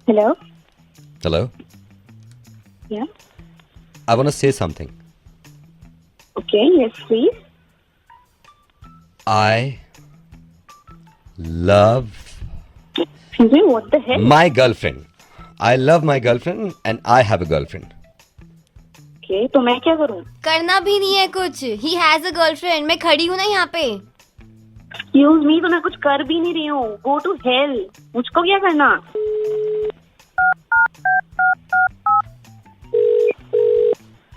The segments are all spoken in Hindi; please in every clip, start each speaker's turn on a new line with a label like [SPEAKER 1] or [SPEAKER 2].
[SPEAKER 1] Hello?
[SPEAKER 2] Hello?
[SPEAKER 1] Yeah.
[SPEAKER 2] I want to say something.
[SPEAKER 1] Okay, yes, please.
[SPEAKER 2] I love
[SPEAKER 1] Excuse me, what the hell?
[SPEAKER 2] my girlfriend. I love my girlfriend and I have a girlfriend.
[SPEAKER 1] Okay, तो मैं क्या करूँ?
[SPEAKER 3] करना भी नहीं है कुछ. He has a girlfriend. मैं खड़ी हूँ ना यहाँ पे.
[SPEAKER 1] Excuse me, तो मैं कुछ कर भी नहीं रही हूँ. Go to hell. मुझको क्या करना?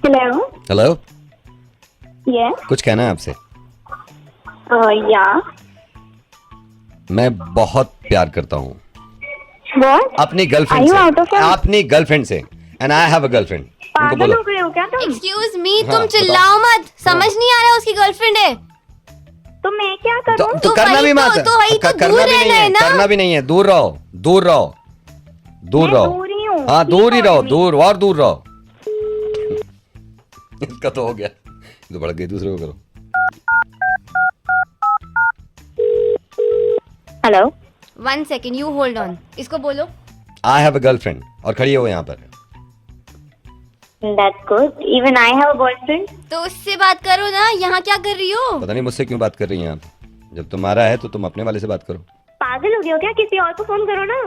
[SPEAKER 1] Hello?
[SPEAKER 2] Hello?
[SPEAKER 1] Yes?
[SPEAKER 2] कुछ कहना है आपसे?
[SPEAKER 1] Yeah.
[SPEAKER 2] मैं बहुत प्यार करता हूँ
[SPEAKER 1] What?
[SPEAKER 2] अपनी
[SPEAKER 1] Are
[SPEAKER 2] girlfriend
[SPEAKER 1] you out of
[SPEAKER 2] से.
[SPEAKER 1] your-
[SPEAKER 2] अपनी गर्लफ्रेंड से. And I have a girlfriend. उनको
[SPEAKER 1] पागल
[SPEAKER 2] बोलो.
[SPEAKER 1] हो गए हो क्या तुम?
[SPEAKER 3] Excuse me,
[SPEAKER 2] हाँ,
[SPEAKER 3] तुम चिल्लाओ मत. समझ नहीं आ रहा उसकी गर्लफ्रेंड है.
[SPEAKER 1] तो मैं क्या
[SPEAKER 2] तो,
[SPEAKER 1] करूँ?
[SPEAKER 2] तो करना
[SPEAKER 3] वही
[SPEAKER 2] भी मत.
[SPEAKER 3] तो वही तो
[SPEAKER 2] करना
[SPEAKER 3] दूर
[SPEAKER 2] भी नहीं
[SPEAKER 3] रहना
[SPEAKER 2] है.
[SPEAKER 3] है ना.
[SPEAKER 2] करना भी नहीं है. दूर रहो. दूर रहो. दूर
[SPEAKER 1] मैं
[SPEAKER 2] रहो.
[SPEAKER 1] दूर ही हूँ.
[SPEAKER 2] हाँ,
[SPEAKER 1] Keep
[SPEAKER 2] दूर ही रहो.
[SPEAKER 1] calling me.
[SPEAKER 2] दूर और दूर रहो. इसका तो हो गया. तो बढ़ गई. दूसरे को करो.
[SPEAKER 1] Hello?
[SPEAKER 3] 1 second, you hold on. इसको बोलो.
[SPEAKER 2] I have a girlfriend. और खड़ी हो यहाँ पर.
[SPEAKER 1] That's good. Even I have a boyfriend.
[SPEAKER 3] तो उससे बात करो ना. यहाँ क्या कर रही हो?
[SPEAKER 2] पता नहीं मुझसे क्यों बात कर रही हैं आप. जब तुम्हारा है तो तुम अपने वाले से बात करो.
[SPEAKER 1] पागल हो गए हो क्या? किसी और को फोन करो ना.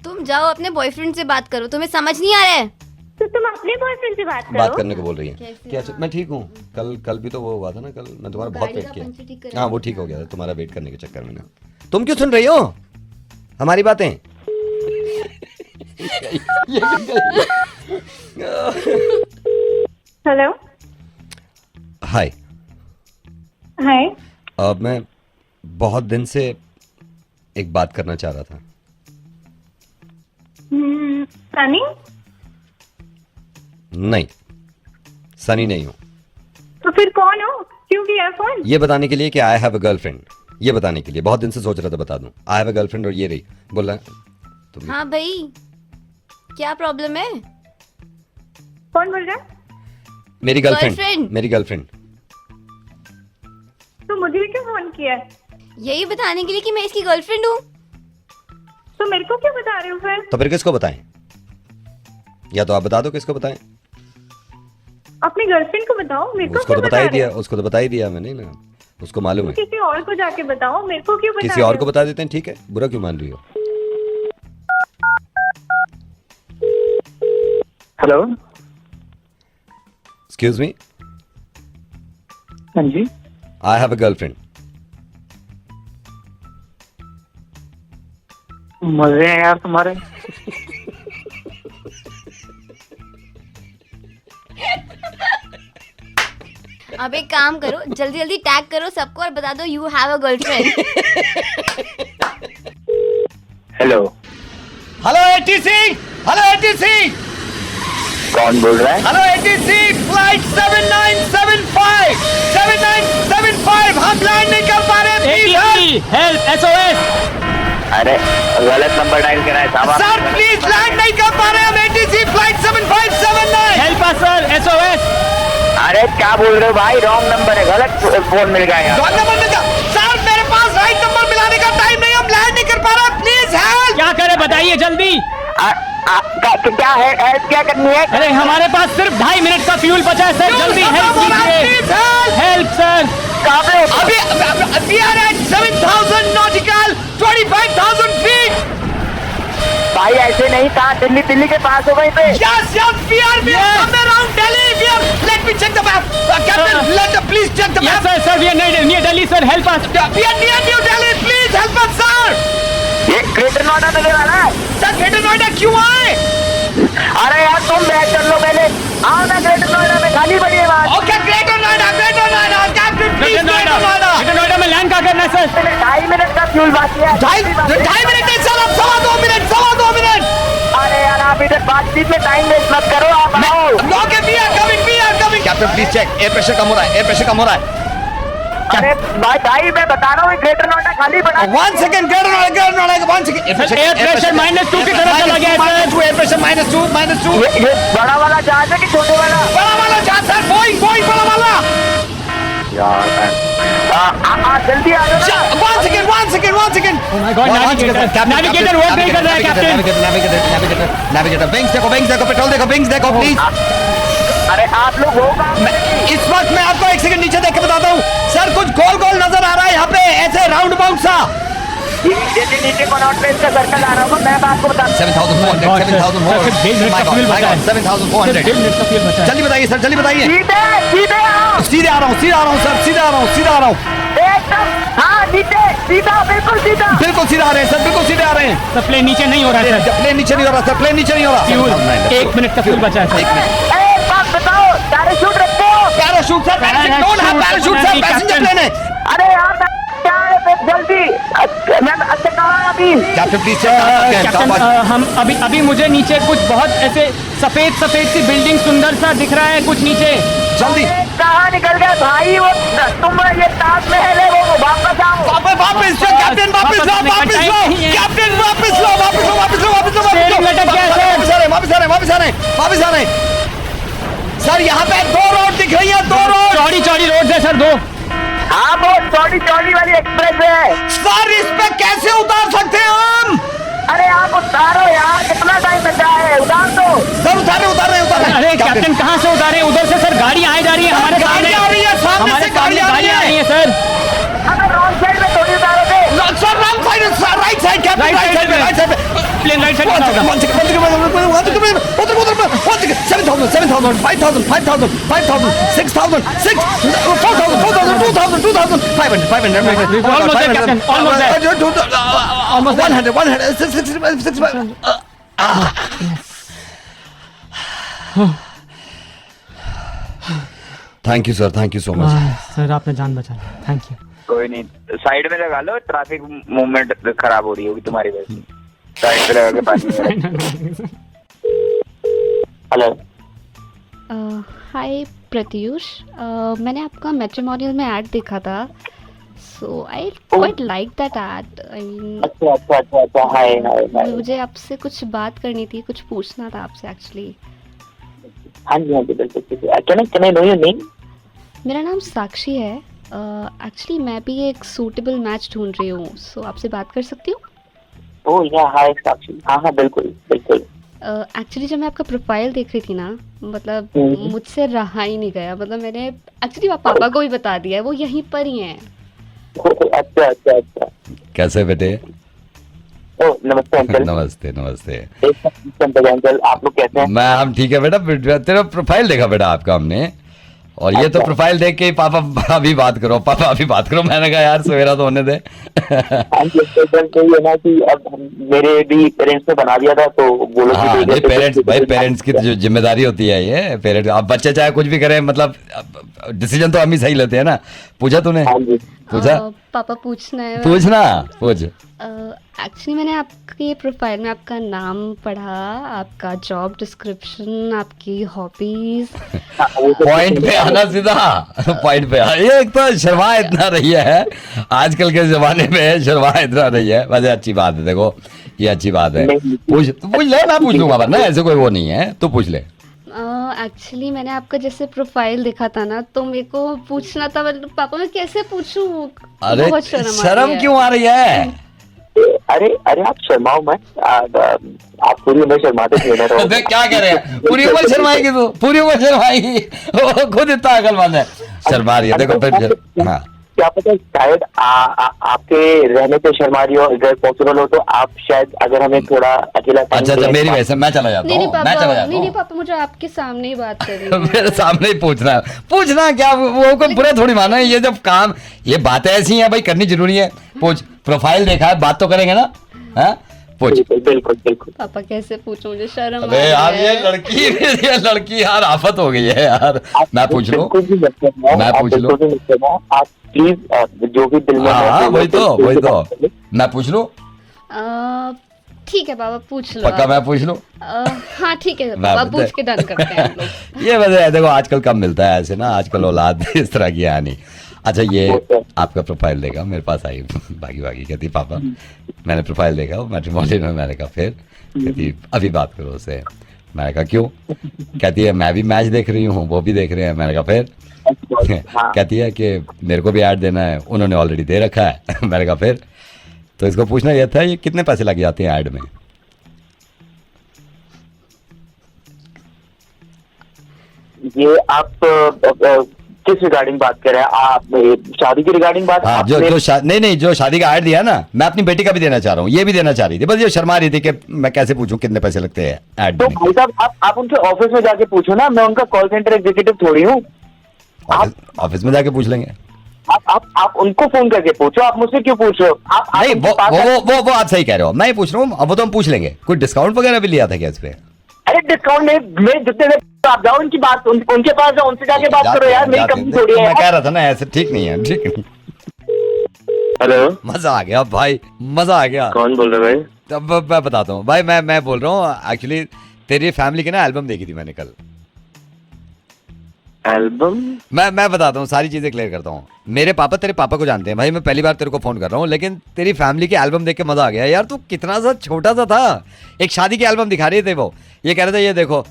[SPEAKER 3] तुम जाओ अपने बॉयफ्रेंड से बात करो. तुम्हें समझ नहीं आ रहा है?
[SPEAKER 1] तो तुम अपने बॉयफ्रेंड से बात करो.
[SPEAKER 2] बात करने को बोल रही है.
[SPEAKER 3] कैसे
[SPEAKER 2] क्या मैं ठीक हूँ. कल भी तो वो हुआ था ना. कल मैं तुम्हारा बहुत
[SPEAKER 3] गाड़ी
[SPEAKER 2] वेट
[SPEAKER 3] का पंचर ठीक
[SPEAKER 2] किया.
[SPEAKER 3] करा
[SPEAKER 2] हाँ, वो ठीक हो गया था तुम्हारा वेट करने के चक्कर में ना. तुम क्यों सुन रही हो हमारी बातें?
[SPEAKER 1] हेलो.
[SPEAKER 2] हाय.
[SPEAKER 1] हाय.
[SPEAKER 2] अब मैं बहुत दिन से एक बात करना चाह रहा था.
[SPEAKER 1] सनी.
[SPEAKER 2] नहीं, सनी नहीं हूँ.
[SPEAKER 1] तो फिर कौन हो? क्यों किया फोन?
[SPEAKER 2] ये बताने के लिए कि आई हैव अ गर्लफ्रेंड. ये बताने के लिए बहुत दिन से सोच रहा था बता दूं. आई हैव अ गर्लफ्रेंड और ये रही. बोल रहा है तुम.
[SPEAKER 3] हाँ भाई, क्या प्रॉब्लम है?
[SPEAKER 1] कौन बोल रहा है?
[SPEAKER 2] मेरी गर्लफ्रेंड.
[SPEAKER 3] Girlfriend.
[SPEAKER 2] मेरी गर्लफ्रेंड.
[SPEAKER 1] तो मुझे क्यों फोन किया?
[SPEAKER 3] यही बताने के लिए कि मैं इसकी गर्लफ्रेंड हूँ.
[SPEAKER 1] तो मेरे को क्यों बता रहे हो फिर?
[SPEAKER 2] तो फिर किसको बताएं? या तो आप बता दो किसको बताएं.
[SPEAKER 1] अपनी गर्लफ्रेंड को बताओ. मेरे को
[SPEAKER 2] उसको
[SPEAKER 1] क्यों
[SPEAKER 2] तो बता ही
[SPEAKER 1] रहे
[SPEAKER 2] दिया.
[SPEAKER 1] हो?
[SPEAKER 2] उसको तो बता ही दिया मैंने ना. उसको मालूम है.
[SPEAKER 1] किसी और को जाके बताओ. मेरे को क्यों बता
[SPEAKER 2] किसी
[SPEAKER 1] रहे
[SPEAKER 2] और
[SPEAKER 1] हो?
[SPEAKER 2] को बता देते हैं. ठीक है, बुरा क्यों मान रही हो?
[SPEAKER 4] हेलो.
[SPEAKER 2] Excuse me.
[SPEAKER 4] हाँ जी.
[SPEAKER 2] I have a girlfriend.
[SPEAKER 4] मजे हैं यार तुम्हारे.
[SPEAKER 3] अब एक काम करो, जल्दी जल्दी टैग करो सबको और बता दो you have a girlfriend.
[SPEAKER 4] Hello.
[SPEAKER 2] Hello ATC. Hello ATC.
[SPEAKER 4] कौन बोल रहा है?
[SPEAKER 2] Hello ATC. फ्लाइट 7975. 7975. हम लैंड नहीं कर पा रहे.
[SPEAKER 5] Help SOS.
[SPEAKER 4] अरे गलत नंबर डायल करा है साहब.
[SPEAKER 2] सर प्लीज लैंड नहीं कर पा रहे हम. ATC flight 7579.
[SPEAKER 5] Help us sir SOS.
[SPEAKER 4] अरे क्या बोल रहे हो भाई? रॉन्ग नंबर है. गलत फोन मिल गया यार.
[SPEAKER 2] रॉन्ग नंबर मिला. सर मेरे पास राइट नंबर मिलाने का टाइम नहीं. हम लैंड नहीं कर पा रहे. Please help.
[SPEAKER 5] क्या करे बताइए जल्दी.
[SPEAKER 4] क्या है? हेल्प क्या करनी है?
[SPEAKER 5] अरे हमारे पास सिर्फ 2.5 मिनट का फ्यूल बचा है सर. जल्दी हेल्प कीजिए. Help sir.
[SPEAKER 4] कहाँ पे हो?
[SPEAKER 2] अभी we are at 7000 nautical 25000 feet.
[SPEAKER 4] भाई ऐसे नहीं. कहाँ? दिल्ली के पास हो गई पे.
[SPEAKER 2] Yes, we are somewhere around Delhi. Let me check the map. Captain, please check the
[SPEAKER 5] Yes
[SPEAKER 2] map.
[SPEAKER 5] sir we are near Delhi sir. Help us.
[SPEAKER 2] We are near New Delhi. Please help us, sir.
[SPEAKER 4] ये ग्रेटर नोएडा में वाला है.
[SPEAKER 2] सर ग्रेटर नोएडा क्यों आए?
[SPEAKER 4] अरे यार तुम बैठ कर लो पहले. आओ ना ग्रेटर नोएडा में. खाली पड़ी है बात.
[SPEAKER 2] Okay, greater Noida. Captain, please
[SPEAKER 5] greater Noida में लैंड कहाँ करना है सर?
[SPEAKER 4] 2.5 मिनट का फ्यूल बाकी है.
[SPEAKER 2] 2.5 मिनट नहीं सर. अब 2.25 मिनट.
[SPEAKER 4] अरे यार आप इधर बातचीत में टाइम वेस्ट मत करो. आप आओ.
[SPEAKER 2] Okay, we are coming. Captain, please check. Air pressure कम हो रहा है.
[SPEAKER 4] अरे भाई मैं बता रहा हूँ ग्रेटर नोएडा खाली पड़ा है.
[SPEAKER 2] 1 second. Greater Noida 1 second.
[SPEAKER 5] Air pressure -2 की तरफ चला गया है सर.
[SPEAKER 2] Air pressure -2.
[SPEAKER 4] ये बड़ा वाला जहाज है कि छोटे वाला?
[SPEAKER 2] बड़ा वाला जहाज सर. Boeing बड़ा वाला.
[SPEAKER 4] यार जल्दी आ जाओ.
[SPEAKER 2] 1 second. one second.
[SPEAKER 5] Oh my God, navigator work नहीं कर रहा है, captain.
[SPEAKER 2] Navigator, wings देखो, पेट्रोल देखो, wings देखो, please.
[SPEAKER 4] अरे आप लोग हो कहाँ?
[SPEAKER 2] इस वक्त मैं आपको एक सेकंड नीचे देख के बताता हूँ सर, कुछ गोल गोल नजर आ रहा है यहाँ पे, ऐसे राउंड अबाउट सा।
[SPEAKER 4] नीचे कनॉट प्लेस का सर्कल आ रहा हूँ मैं आपको बता
[SPEAKER 2] 7,400 जल्दी बताइए सर, जल्दी बताइए। सीधे आ रहा हूँ सर, सीधे आ रहा हूँ
[SPEAKER 4] एकदम। हाँ नीचे सीधा, बिल्कुल सीधा
[SPEAKER 2] आ रहे हैं सर, बिल्कुल सीधे आ रहे हैं।
[SPEAKER 5] सर प्लेन नीचे नहीं हो रहा है सर,
[SPEAKER 2] प्लेन नीचे नहीं हो रहा सर, प्लेन नीचे नहीं हो रहा।
[SPEAKER 5] फ्यूल 1 मिनट का फ्यूल बचा है सर।
[SPEAKER 4] एक बात बताओ, पैराशूट रखो।
[SPEAKER 2] Parachute sir, parachute sir, passenger plane है।
[SPEAKER 4] अरे यार क्या है जल्दी, मैं अच्छा कहाँ अभी?
[SPEAKER 2] कैप्टन प्लीज
[SPEAKER 5] कैप्टन हम अभी मुझे नीचे कुछ बहुत ऐसे सफेद सी बिल्डिंग सुंदर सा दिख रहा है कुछ नीचे।
[SPEAKER 2] जल्दी
[SPEAKER 4] कहाँ निकल गए भाई वो? तुम ये ताजमहल है वो, वापस आओ।
[SPEAKER 2] वापस कैप्टन, वापस लो कैप्टन, वापस आ रहे हैं सर। यहाँ पे 2 रोड दिख रही है, 2 रोड
[SPEAKER 5] चौड़ी रोड है सर, 2।
[SPEAKER 4] हाँ वो चौड़ी वाली एक्सप्रेस है
[SPEAKER 2] सर, इस पे कैसे उतार सकते हैं हम?
[SPEAKER 4] अरे आप उतारो यार, कितना टाइम बचा है, उतार दो
[SPEAKER 2] सर। उतार रहे हैं।
[SPEAKER 5] अरे कैप्टन कहाँ से उतारे? उधर से सर गाड़ी आ जा रही है, हमारे सामने
[SPEAKER 2] आ रही है,
[SPEAKER 5] हमारे सामने गाड़ी आ रही है सर।
[SPEAKER 4] अगर रॉन्ग साइड में थोड़ी उतारोगे।
[SPEAKER 2] Sir wrong side, right side captain, right side
[SPEAKER 5] plane right side में होगा।
[SPEAKER 2] 7,000, 5,000, 6,000, 4,000, 500,
[SPEAKER 5] Almost there, Captain, almost there.
[SPEAKER 2] almost 100, 65. Thank you sir, thank you so much
[SPEAKER 5] sir, आपने जान बचा ली, थैंक यू।
[SPEAKER 4] कोई नहीं, साइड में लगा लो, ट्रैफिक मूवमेंट खराब हो रही होगी तुम्हारी वजह से। साइड पे लगा के पास। हेलो
[SPEAKER 6] हाय प्रत्यूष, मैंने आपका मैट्रिमोनियल में ऐड देखा था, so I quite like that ad. I mean
[SPEAKER 4] अच्छा हाय
[SPEAKER 6] मुझे आपसे कुछ बात करनी थी, कुछ पूछना था आपसे एक्चुअली।
[SPEAKER 4] हाँ जी बिल्कुल। Can I know your name?
[SPEAKER 6] मेरा नाम साक्षी है। एक्चुअली मैं भी एक सूटेबल मैच ढूंढ रही हूँ, सो आपसे बात कर सकती हूँ?
[SPEAKER 4] ओह या हाय साक्षी, हाँ बिल्कुल।
[SPEAKER 6] एक्चुअली जब मैं आपका प्रोफाइल देख रही थी ना, मतलब मुझसे रहा ही नहीं गया। मतलब मैंने एक्चुअली पापा को भी बता दिया है, वो यहीं पर ही हैं।
[SPEAKER 4] अच्छा।
[SPEAKER 2] कैसे बेटे?
[SPEAKER 4] ओह नमस्ते अंकल।
[SPEAKER 2] नमस्ते
[SPEAKER 4] अंकल, आप लोग कैसे हैं?
[SPEAKER 2] हम ठीक है बेटा। तेरा प्रोफाइल देखा बेटा आपका हमने, और ये तो प्रोफाइल देख के पापा अभी बात करो। मैंने कहा यार सवेरा तो होने दे।
[SPEAKER 4] ये ना कि अब मेरे भी पेरेंट्स ने बना दिया था, तो वो लोग
[SPEAKER 2] पेरेंट्स की जो जिम्मेदारी होती है ये पेरेंट्स। अब बच्चे चाहे कुछ भी करें, मतलब डिसीजन तो हम ही सही लेते हैं ना। पूछा तूने? पूछा?
[SPEAKER 6] पापा पूछना है।
[SPEAKER 2] पूछ।
[SPEAKER 6] एक्चुअली मैंने आपके प्रोफाइल में आपका नाम पढ़ा, आपका जॉब डिस्क्रिप्शन, आपकी हॉबीज।
[SPEAKER 2] पॉइंट पे आना, सीधा पॉइंट पे। ये एक तो शर्मा इतना रही है आजकल के जमाने में, शर्मा इतना रही है। वैसे अच्छी बात है, देखो ये अच्छी बात है। पूछ ले, मैं पूछ लूंगा, वरना ऐसे कोई वो नहीं है, तो पूछ ले।
[SPEAKER 6] एक्चुअली मैंने आपका जैसे प्रोफाइल देखा था ना, तो मेरे को पूछना था, पापा मैं कैसे पूछूं?
[SPEAKER 2] अरे शर्म क्यों आ रही है?
[SPEAKER 4] अरे आप शर्माओ मत, आप पूरी उम्र शर्माते थे।
[SPEAKER 2] क्या कह रहे हैं? पूरी उम्र शर्माएगी तू? पूरी उम्र शर्माएगी? खुद इतना अकलमंद है, शर्मा रही है। देखो फिर हाँ,
[SPEAKER 4] क्या पता शायद आपके रहने पे शर्मा रही हो। अगर पॉसिबल हो तो आप शायद, अगर हमें थोड़ा अकेला।
[SPEAKER 2] अच्छा मेरी वजह से मैं चला जाता हूँ।
[SPEAKER 6] नहीं पापा, मुझे आपके सामने ही बात करनी है।
[SPEAKER 2] मेरे सामने ही पूछना क्या, वो कोई बुरा थोड़ी माना है। ये जब काम, ये बातें ऐसी हैं भाई, करनी जरूरी है। पूछ, प्रोफाइल देखा है, बात तो करेंगे ना। हाँ पूछ।
[SPEAKER 4] बिल्कुल।
[SPEAKER 6] पापा कैसे पूछूं, मुझे शर्म आ
[SPEAKER 2] अरे
[SPEAKER 6] रही
[SPEAKER 2] यार
[SPEAKER 6] है।
[SPEAKER 2] ये लड़की यार आफत हो गई है यार। मैं पूछ लूं?
[SPEAKER 4] आप प्लीज जो भी दिल में है।
[SPEAKER 2] वही तो मैं पूछ लूं?
[SPEAKER 6] ठीक है पापा, पूछ लो।
[SPEAKER 2] पक्का मैं पूछ लूं?
[SPEAKER 6] हाँ ठीक है पापा, पूछ के डन करते हैं हम लोग।
[SPEAKER 2] ये वजह है, देखो आजकल कम मिलता है ऐसे ना, आजकल औलाद इस तरह की है नहीं। अच्छा ये आपका प्रोफाइल देखा, मेरे पास आई भागी कहती पापा मैंने प्रोफाइल देखा मैट्रिमोनियल में। मैंने कहा फिर? कहती अभी बात करो उससे। मैंने कहा क्यों? कहती है मैं भी मैच देख रही हूँ, वो भी देख रहे हैं। मैंने कहा फिर? कहती है कि मेरे को भी ऐड देना है, उन्होंने ऑलरेडी दे रखा है। मैंने कहा फिर? तो इसको पूछना यह था ये कितने पैसे लग जाते हैं ऐड में?
[SPEAKER 4] ये आप किस रिगार्डिंग बात कर रहे हैं? आप शादी की रिगार्डिंग बात?
[SPEAKER 2] हाँ, नहीं जो शादी का ऐड दिया ना, मैं अपनी बेटी का भी देना चाह रहा हूँ, ये भी देना चाह रही थी, बस ये शर्मा रही थी कि मैं कैसे पूछूं कितने पैसे लगते हैं ऐड
[SPEAKER 4] तो
[SPEAKER 2] में।
[SPEAKER 4] भाई साहब आप उनके ऑफिस में जाके पूछो ना, मैं उनका कॉल सेंटर एग्जीक्यूटिव थोड़ी हूँ।
[SPEAKER 2] ऑफिस में जाके पूछ लेंगे।
[SPEAKER 4] आप उनको फोन करके पूछो, आप मुझसे क्यों पूछ रहे हो? आप
[SPEAKER 2] नहीं
[SPEAKER 4] उनके पास
[SPEAKER 2] वो आप सही कह रहे हो, मैं ही पूछ रहा हूँ। अब वो तो हम पूछ लेंगे। कोई डिस्काउंट वगैरह भी लिया था क्या इस पे?
[SPEAKER 4] अरे डिस्काउंट में जितने आप जाओ उनकी बात उनके पास जाओ, उनसे जाके बात करो यार, मेरी कंपनी थोड़ी है।
[SPEAKER 2] मैं कह रहा था ना ऐसे ठीक नहीं है, ठीक नहीं।
[SPEAKER 4] हेलो,
[SPEAKER 2] मजा आ गया भाई, मजा आ गया।
[SPEAKER 4] कौन बोल रहे भाई?
[SPEAKER 2] तब मैं बताता हूँ भाई, मैं बोल रहा हूँ एक्चुअली तेरी फैमिली की ना एल्बम देखी थी मैंने कल।
[SPEAKER 4] एल्बम?
[SPEAKER 2] मैं बताता हूँ, सारी चीजें क्लियर करता हूँ। मेरे पापा तेरे पापा को जानते हैं भाई, मैं पहली बार तेरे को फोन कर रहा हूँ, लेकिन तेरी फैमिली की एल्बम देख के मजा आ गया यार। तू कितना सा छोटा सा था, एक शादी की एल्बम दिखा रहे थे वो, ये कह रहे थे ये देखो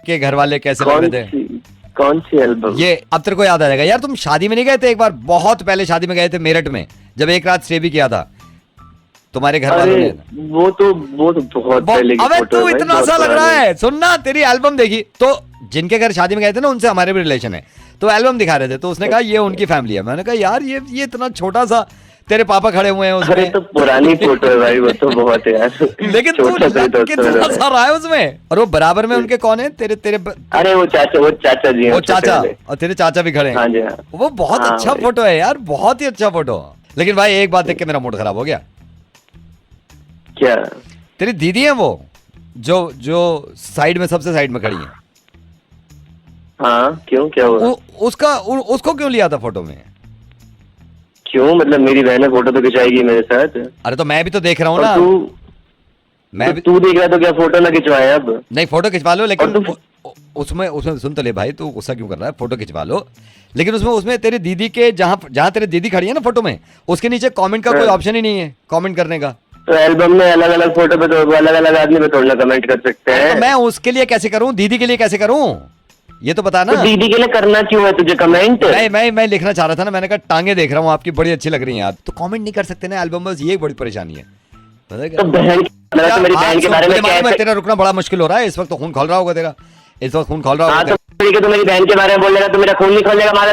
[SPEAKER 2] कि घर वाले कैसे लग रहे थे।
[SPEAKER 4] कौन सी एल्बम?
[SPEAKER 2] ये अब तेरे को याद आ जाएगा यार, तुम शादी में नहीं गए थे एक बार, बहुत पहले शादी में गए थे मेरठ में, जब एक रात स्टे भी किया था तुम्हारे घर वालों ने।
[SPEAKER 4] वो तो बहुत पहले की
[SPEAKER 2] अबे
[SPEAKER 4] फोटो
[SPEAKER 2] तू
[SPEAKER 4] है भाई,
[SPEAKER 2] इतना
[SPEAKER 4] बहुत
[SPEAKER 2] सा लग रहा
[SPEAKER 4] पुरानी।
[SPEAKER 2] है। सुनना, तेरी एल्बम देखी तो जिनके घर शादी में गए थे ना उनसे हमारे भी रिलेशन है, तो एल्बम दिखा रहे थे, तो उसने कहा ये उनकी फैमिली है। मैंने कहा यार ये इतना छोटा सा, तेरे पापा खड़े हुए हैं
[SPEAKER 4] अरे
[SPEAKER 2] उसमें।
[SPEAKER 4] तो पुरानी फोटो है भाई, वो तो बहुत है यार।
[SPEAKER 2] लेकिन तू
[SPEAKER 4] छोटा सा ही तो
[SPEAKER 2] कितना
[SPEAKER 4] उसमें
[SPEAKER 2] सा रहा है उसमें। और वो बराबर में उनके कौन है तेरे
[SPEAKER 4] अरे वो चाचा जी हैं,
[SPEAKER 2] वो
[SPEAKER 4] छोटे
[SPEAKER 2] चाचा,
[SPEAKER 4] वाले।
[SPEAKER 2] और तेरे चाचा भी खड़े
[SPEAKER 4] हाँ
[SPEAKER 2] हैं।
[SPEAKER 4] जी हाँ।
[SPEAKER 2] वो बहुत
[SPEAKER 4] हाँ
[SPEAKER 2] अच्छा
[SPEAKER 4] भाई।
[SPEAKER 2] फोटो है यार, बहुत ही अच्छा फोटो। लेकिन भाई एक बात देख के मेरा मूड खराब हो गया।
[SPEAKER 4] क्या?
[SPEAKER 2] तेरी दीदी है वो जो साइड में, सबसे साइड में खड़ी है।
[SPEAKER 4] हाँ क्यों, क्या हुआ?
[SPEAKER 2] उसको क्यों लिया था फोटो में?
[SPEAKER 4] क्यों मतलब मेरी बहन फोटो तो खिंचाएगी मेरे साथ।
[SPEAKER 2] अरे तो मैं भी तो देख रहा हूँ
[SPEAKER 4] और
[SPEAKER 2] ना। मैं भी
[SPEAKER 4] तू देख रहा तो क्या फोटो ना खिंचवाए अब?
[SPEAKER 2] नहीं, फोटो खिंचवा लो, लेकिन
[SPEAKER 4] और
[SPEAKER 2] उसमें सुन तो ले भाई, तू गुस्सा क्यों कर रहा है? फोटो खिंचवा लो, लेकिन उसमें तेरी दीदी के जहाँ तेरी दीदी खड़ी है ना फोटो में, उसके नीचे कमेंट का कोई ऑप्शन ही नहीं है कमेंट करने का।
[SPEAKER 4] तो एल्बम में अलग अलग फोटो पे तो अलग अलग आदमी पे थोड़ा कमेंट कर सकते हैं।
[SPEAKER 2] तो मैं उसके लिए कैसे करूं, दीदी के लिए कैसे करूं, ये तो बता ना।
[SPEAKER 4] तो दीदी के लिए करना क्यों है तुझे कमेंट?
[SPEAKER 2] मैं लिखना चाह रहा था ना, मैंने कहा टांगे देख रहा हूँ आपकी बड़ी अच्छी लग रही हैं आप, तो कमेंट नहीं कर सकते ना एल्बम में, ये बड़ी परेशानी है।
[SPEAKER 4] तो बहन, तो मेरी बहन के बारे में क्या?
[SPEAKER 2] तेरा रुकना बड़ा मुश्किल हो रहा है इस वक्त, तो खून खोल रहा होगा तेरा, इस वक्त खून खोल रहा
[SPEAKER 4] हाँ
[SPEAKER 2] होगा।
[SPEAKER 4] तो मेरी बहन के बारे में बोलेगा तो मेरा खून नहीं खोलेगा मारा।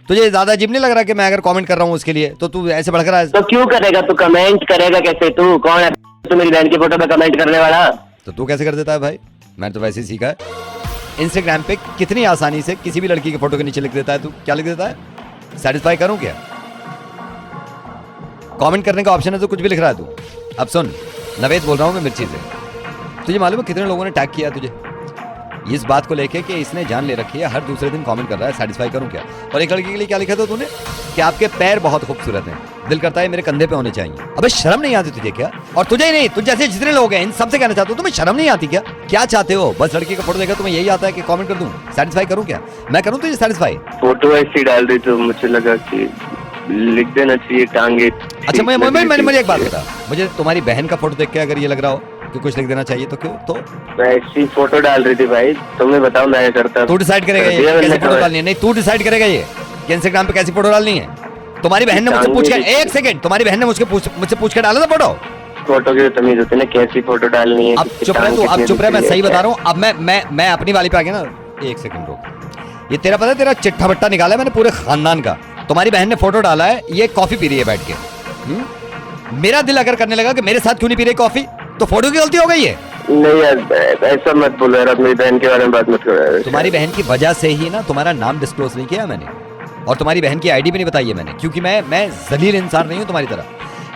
[SPEAKER 2] तुझे ज्यादा अजीब नहीं लग रहा कि मैं अगर कमेंट कर रहा हूँ उसके लिए तो तू ऐसे भड़क रहा है?
[SPEAKER 4] तो क्यों करेगा तू? कमेंट करेगा कैसे? तू कौन है तो मेरी बहन की फोटो पे कमेंट करने वाला?
[SPEAKER 2] तो तू कैसे कर देता है भाई? मैं तो वैसे ही सीखा है। इंस्टाग्राम पे कितनी आसानी से किसी भी लड़की की फोटो के नीचे लिख देता है। तू क्या लिख देता है? सेटिस्फाई करूं क्या? कमेंट करने का ऑप्शन है तो कुछ भी लिख रहा है तू। अब सुन, नवेद बोल रहा हूं मैं मिर्ची से। तुझे मालूम है कितने लोगों ने टैग किया तुझे इस बात को लेके कि इसने जान ले रखी है, हर दूसरे दिन कमेंट कर रहा है सेटिस्फाई करूं क्या? और एक लड़की के लिए क्या लिखा था तूने कि आपके पैर बहुत खूबसूरत हैं, दिल करता है मेरे कंधे पे होने चाहिए। अबे शर्म नहीं आती तुझे क्या? और तुझे ही नहीं, तुझे जैसे जितने लोग हैं इन सबसे कहना चाहता हूं, तुम्हें शर्म नहीं आती क्या? क्या चाहते हो? बस लड़की का फोटो देखा तुम्हें यही आता है कि कमेंट कर दूं, सेटिस्फाई करूं क्या? मैं करूं तुझे सेटिस्फाई?
[SPEAKER 4] फोटो ऐसी डाल रही तो मुझे लगा कि लिख देना चाहिए टांगे।
[SPEAKER 2] अच्छा मुझे एक बात बता, मुझे तुम्हारी बहन का फोटो देख के अगर ये लग रहा हो कि कुछ लिख देना चाहिए तो क्यों? तो
[SPEAKER 4] मैं ऐसी फोटो डाल रही थी भाई, तुम्हें बताओ मैं करता।
[SPEAKER 2] तू डिसाइड करेगा ये कैसी फोटो डालनी है? नहीं, तू डिसाइड करेगा ये कि इंस्टाग्राम पे कैसी फोटो डालनी है। तुम्हारी बहन ने मुझसे पूछ के, एक सेकंड, तुम्हारी बहन ने मुझसे पूछ के डाला था
[SPEAKER 4] फोटो की तमीज होती है ना, कैसी फोटो डालनी है।
[SPEAKER 2] अब चुप रहे तू, अब चुप रहे, मैं सही बता रहा हूँ। अब मैं अपनी वाली पे आ गया ना। एक सेकंड रुक, ये तेरा पता है, तेरा चिट्ठा बट्टा निकाला है मैंने पूरे खानदान का। तुम्हारी बहन ने फोटो डाला है, ये कॉफी पी रही है बैठ के। मेरा दिल अगर करने लगा कि मेरे साथ क्यों नहीं पी रही कॉफी, तो फोटो की गलती हो गई है।
[SPEAKER 4] नहीं यार ऐसा मत बोलो यार, मेरी बहन के बारे में बात मत करो यार।
[SPEAKER 2] तुम्हारी बहन की वजह से ही ना तुम्हारा नाम डिस्क्लोज नहीं किया मैंने, और तुम्हारी बहन की आईडी भी नहीं बताई है मैंने, क्योंकि मैं जलील इंसान नहीं हूं तुम्हारी तरह।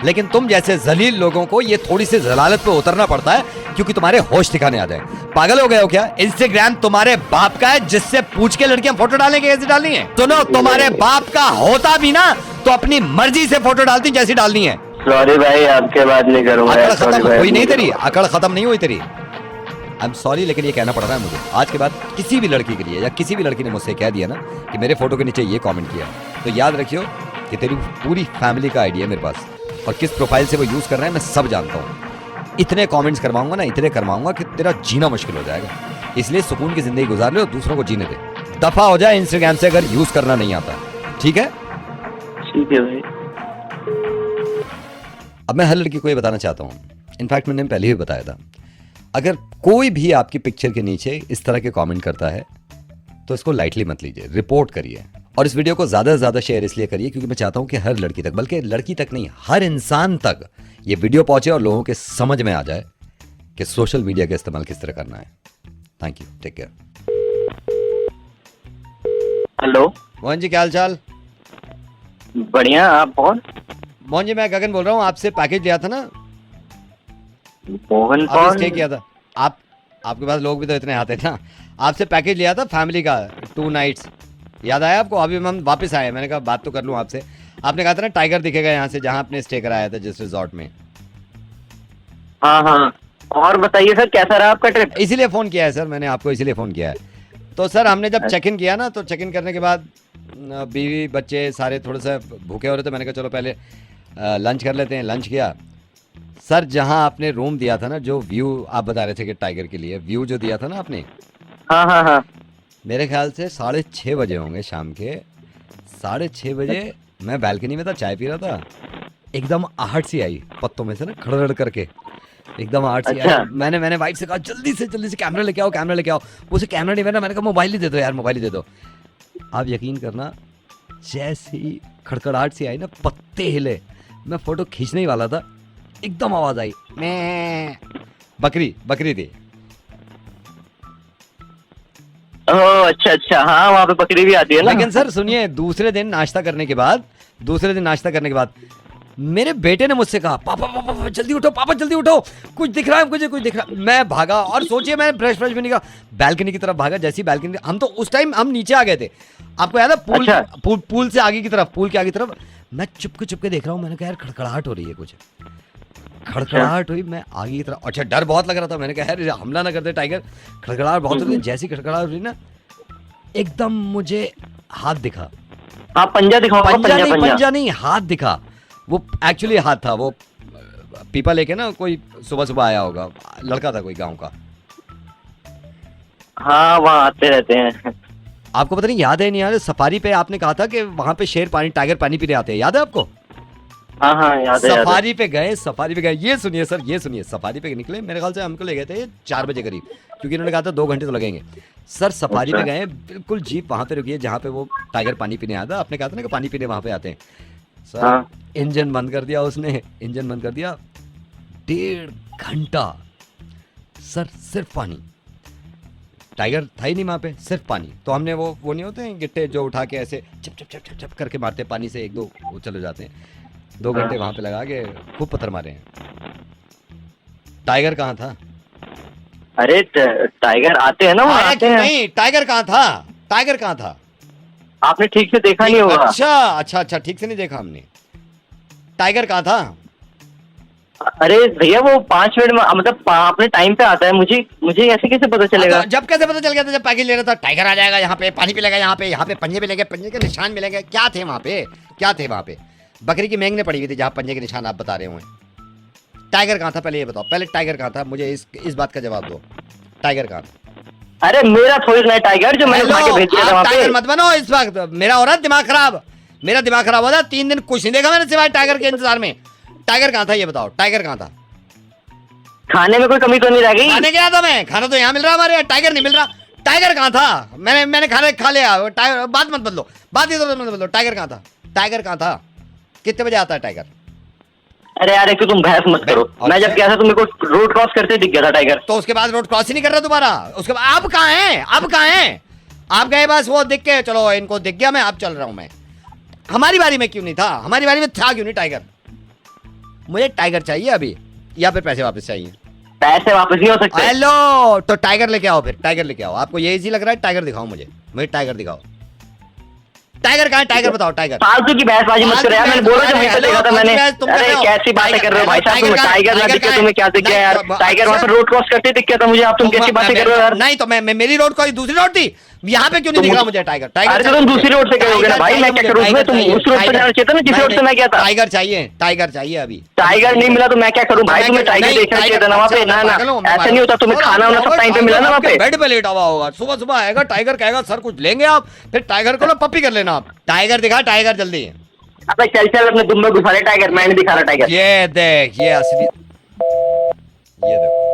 [SPEAKER 2] लेकिन तुम जैसे जलील लोगों को ये थोड़ी सी जलालत पे उतरना पड़ता है, क्योंकि तुम्हारे होश ठिकाने आ जाए। पागल हो गए हो क्या? इंस्टाग्राम तुम्हारे बाप का है, जिससे पूछ के लड़कियां फोटो डालेंगे कैसे डालनी है? सुनो, तुम्हारे बाप का होता भी ना तो अपनी मर्जी से फोटो डालती जैसी डालनी है।
[SPEAKER 4] सॉरी भाई, आपके बात नहीं करूंगा।
[SPEAKER 2] अकड़ खत्म हुई नहीं तेरी, अकड़ खत्म नहीं हुई तेरी। आई एम सॉरी, लेकिन ये कहना पड़ रहा है मुझे। आज के बाद किसी भी लड़की के लिए या किसी भी लड़की ने मुझसे कह दिया ना कि मेरे फोटो के नीचे ये कमेंट किया, तो याद रखियो कि तेरी पूरी फैमिली का आइडिया है मेरे पास, और किस प्रोफाइल से वो यूज कर रहे हैं मैं सब जानता हूँ। इतने कमेंट्स करवाऊंगा ना, इतने करवाऊंगा कि तेरा जीना मुश्किल हो जाएगा। इसलिए सुकून की जिंदगी गुजार ले और दूसरों को जीने दे। दफा हो जाए इंस्टाग्राम से अगर यूज करना नहीं आता, ठीक है?
[SPEAKER 4] ठीक है भाई।
[SPEAKER 2] अब मैं हर लड़की को ये बताना चाहता हूँ, इनफैक्ट मैंने पहले ही बताया था, अगर कोई भी आपकी पिक्चर के नीचे इस तरह के कमेंट करता है तो इसको लाइटली मत लीजिए, रिपोर्ट करिए। और इस वीडियो को ज़्यादा से ज़्यादा शेयर इसलिए करिए क्योंकि मैं चाहता हूँ कि हर लड़की तक, बल्कि लड़की तक नहीं, हर इंसान तक ये वीडियो पहुँचे और लोगों के समझ में आ जाए कि सोशल मीडिया का इस्तेमाल किस तरह करना है। Thank you, take care.
[SPEAKER 7] Hello
[SPEAKER 2] Mohan ji, क्या हाल चाल?
[SPEAKER 7] बढ़िया, आप कौन?
[SPEAKER 2] मोहन जी, मैं गगन बोल रहा हूँ, आपसे पैकेज लिया था ना,
[SPEAKER 7] मोहन
[SPEAKER 2] आपने
[SPEAKER 7] कौन?
[SPEAKER 2] स्टे किया था। आपके पास लोग भी तो इतने आते ना। आपसे पैकेज लिया था फैमिली का 2 नाइट्स, याद आया आपको? अभी हम वापस आए, मैंने कहा बात तो कर लूँ आपसे। आपने कहा था ना टाइगर दिखेगा यहाँ से, जहाँ आपने स्टे कराया था जिस रिजॉर्ट में।
[SPEAKER 7] हाँ हाँ, और बताइए सर, कैसा रहा आपका ट्रिप?
[SPEAKER 2] इसीलिए फ़ोन किया है सर मैंने आपको, इसीलिए फ़ोन किया है। तो सर हमने जब चेक इन किया ना, तो चेक इन करने के बाद बीवी बच्चे सारे थोड़े से भूखे हो रहे थे, मैंने कहा चलो पहले लंच कर लेते हैं। लंच किया सर, जहाँ आपने रूम दिया था ना, जो व्यू आप बता रहे थे कि टाइगर के लिए व्यू जो दिया था ना आपने,
[SPEAKER 7] हाँ हाँ हाँ,
[SPEAKER 2] मेरे ख्याल से 6:30 बजे होंगे शाम के। 6:30 बजे मैं बैल्कनी में था, चाय पी रहा था, एकदम आहट सी आई पत्तों में से ना, खड़खड़ करके एकदम आहट सी
[SPEAKER 7] अच्छा।
[SPEAKER 2] आई। मैंने वाइफ से कहा जल्दी से कैमरा लेके आओ, कैमरा लेके आओ। उसे कैमरा नहीं, मैंने कहा मोबाइल ही दे दो यार, मोबाइल ही दे दो। आप यकीन करना, जैसे ही खड़खड़ाहट सी आई ना, पत्ते हिले, मैं फोटो खींचने ही वाला था, एकदम आवाज आई, मैं बकरी थी।
[SPEAKER 7] ओह अच्छा अच्छा, हाँ वहाँ पे बकरी भी आती है ना।
[SPEAKER 2] लेकिन सर सुनिए, दूसरे दिन नाश्ता करने के बाद मेरे बेटे ने मुझसे कहा, पापा जल्दी उठो, पापा जल्दी उठो, कुछ दिख रहा है मुझे, कुछ दिख रहा है। मैं भागा और सोचिए, मैं फ्रेश भी नहीं कहा, बैल्कनी की तरफ भागा। जैसी बैल्कनी, हम तो उस टाइम हम नीचे आ गए थे, आपको याद है? पूल से आगे की तरफ, पूल के आगे की तरफ मैं चुपके देख रहा हूँ। मैंने कहा यार खड़खड़ाहट हो रही है, कुछ खड़खड़ाहट हुई, मैं आगे की तरफ। अच्छा, डर बहुत लग रहा था, मैंने कहा यार हमला ना करते टाइगर, खड़खड़ाहट बहुत हो रही है। जैसी खड़खड़ाहट हुई ना, एकदम मुझे हाथ दिखा।
[SPEAKER 7] हाँ, पंजा दिखाओ,
[SPEAKER 2] पंजा नहीं, हाथ दिखा। वो एक्चुअली हाथ था, वो पीपा लेके ना कोई सुबह आया होगा, लड़का था कोई गांव का।
[SPEAKER 7] हाँ, वहाँ आते रहते हैं।
[SPEAKER 2] आपको पता नहीं याद है नहीं याद है, सफारी पे आपने कहा था कि वहां पे शेर टाइगर पानी पीने आते हैं, याद है आपको?
[SPEAKER 7] हाँ हाँ, याद है।
[SPEAKER 2] सफारी पे गए। ये सुनिए सर, ये सुनिए, सफारी पे निकले, मेरे ख्याल से हमको ले गए थे 4 बजे करीब, क्योंकि इन्होंने कहा था 2 घंटे तो लगेंगे। सर सफारी पे गए, बिल्कुल जीप वहां पे रुकी है जहाँ पे वो टाइगर पानी पीने आता। आपने कहा था ना कि पानी पीने वहां पे आते हैं सर।
[SPEAKER 7] हाँ।
[SPEAKER 2] इंजन बंद कर दिया उसने, 1.5 घंटा सर, सिर्फ पानी। टाइगर था ही नहीं वहाँ पे, सिर्फ पानी। तो हमने वो नहीं होते हैं गिट्टे जो उठा के ऐसे चप करके मारते पानी से, 1-2 वो चले जाते हैं। 2 घंटे वहाँ पे लगा के खूब पत्थर मारे हैं। टाइगर कहाँ था?
[SPEAKER 7] अरे टाइगर आते हैं ना, वहाँ आते हैं।
[SPEAKER 2] नहीं, टाइगर कहाँ था?
[SPEAKER 7] आपने ठीक से देखा नहीं होगा।
[SPEAKER 2] अच्छा, ठीक से नहीं देखा हमने। टाइगर कहाँ था?
[SPEAKER 7] अरे भैया, वो 5 मिनट में, मतलब अपने टाइम पे आता है। मुझे ऐसे कैसे पता चलेगा?
[SPEAKER 2] जब कैसे पता चल गया था? जब पैकेज ले रहा था, टाइगर आ जाएगा यहाँ पे, पानी पिलेगा यहाँ पे पंजे मिलेंगे, पंजे के निशान मिलेंगे। क्या थे वहाँ पे? बकरी की मेंगने पड़ी हुई थी जहाँ पंजे के निशान आप बता रहे हुए। टाइगर कहाँ था पहले ये बताओ, टाइगर कहाँ था? मुझे इस बात का जवाब दो, टाइगर कहाँ था?
[SPEAKER 7] अरे मेरा थोड़ी ना टाइगर जो मैंने उठा के भेज दिया था वहाँ पे।
[SPEAKER 2] टाइगर मत बनो इस वक्त, मेरा हो रहा है दिमाग खराब, मेरा दिमाग खराब हो रहा है। 3 दिन कुछ नहीं देखा मैंने सिवाय टाइगर के इंतजार में। टाइगर कहाँ था ये बताओ, टाइगर कहाँ था?
[SPEAKER 7] खाने में कोई कमी तो नहीं रह गई?
[SPEAKER 2] खाने गया था मैं, खाना तो यहाँ मिल रहा हमारे यहाँ, टाइगर नहीं मिल रहा। टाइगर कहाँ था? मैंने खाने खा लिया। बात मत बदलो, बात इधर मत बदलो। टाइगर कहाँ था? कितने बजे आता है टाइगर?
[SPEAKER 7] अरे यार, एक तो तुम बहस मत करो। मैं जब गया था तो मेरे को रोड क्रॉस करते दिख गया था टाइगर।
[SPEAKER 2] तो उसके बाद रोड क्रॉस ही नहीं कर रहा दोबारा। उसके बाद आप कहाँ हैं? आप गए बस वो दिख के, चलो इनको दिख गया, मैं अब चल रहा हूँ मैं। हमारी बारी में क्यों नहीं था? हमारी बारी में था क्यों नहीं टाइगर? मुझे टाइगर चाहिए अभी, या फिर पैसे वापस चाहिए?
[SPEAKER 7] पैसे वापस नहीं हो सकते।
[SPEAKER 2] हेलो, तो टाइगर लेके आओ, फिर टाइगर लेके आओ। आपको ये इजी लग रहा है? टाइगर दिखाओ मुझे टाइगर दिखाओ। टाइगर कहाँ है? टाइगर बताओ। टाइगर
[SPEAKER 7] फालतू की बहसबाजी मत करो यार। मैंने बोला जब वहीं पे देखा था मैंने। अरे कैसी बातें कर रहे हो भाई साहब? तुम टाइगर ना दिखे, तुम्हें क्या दिख गया यार? टाइगर वहाँ पे रोड क्रॉस करते दिख गया था मुझे। आप तुम कैसी बातें कर रहे हो यार?
[SPEAKER 2] नहीं तो मैं मेरी रोड कोई दूसरी रोड थी, यहाँ पे क्यों नहीं दिख रहा मुझे टाइगर?
[SPEAKER 7] अरे तुम दूसरी रोड से गए ना भाई, मैं क्या करूँ? तुम उस रोड पे जाना चाहिए था ना जिस रोड से मैं गया था।
[SPEAKER 2] टाइगर चाहिए अभी।
[SPEAKER 7] टाइगर नहीं मिला तो मैं क्या करूँ भाई? तुम्हें टाइगर देखना चाहिए था ना वहाँ पे। ना ऐसा नहीं होता, तुम्हें खाना वाना सब टाइम पे मिला ना वहाँ पे।
[SPEAKER 2] बेड पे लेटा हुआ होगा, सुबह आएगा टाइगर, कहेगा सर कुछ लेंगे आप, फिर टाइगर को ना पप्पी कर लेना आप। टाइगर दिखा, टाइगर जल्दी
[SPEAKER 7] अबे चल चल अपने दुम में घुसा ले टाइगर, मैं नहीं दिखा रहा टाइगर।
[SPEAKER 2] ये देख, ये असली, ये देखो।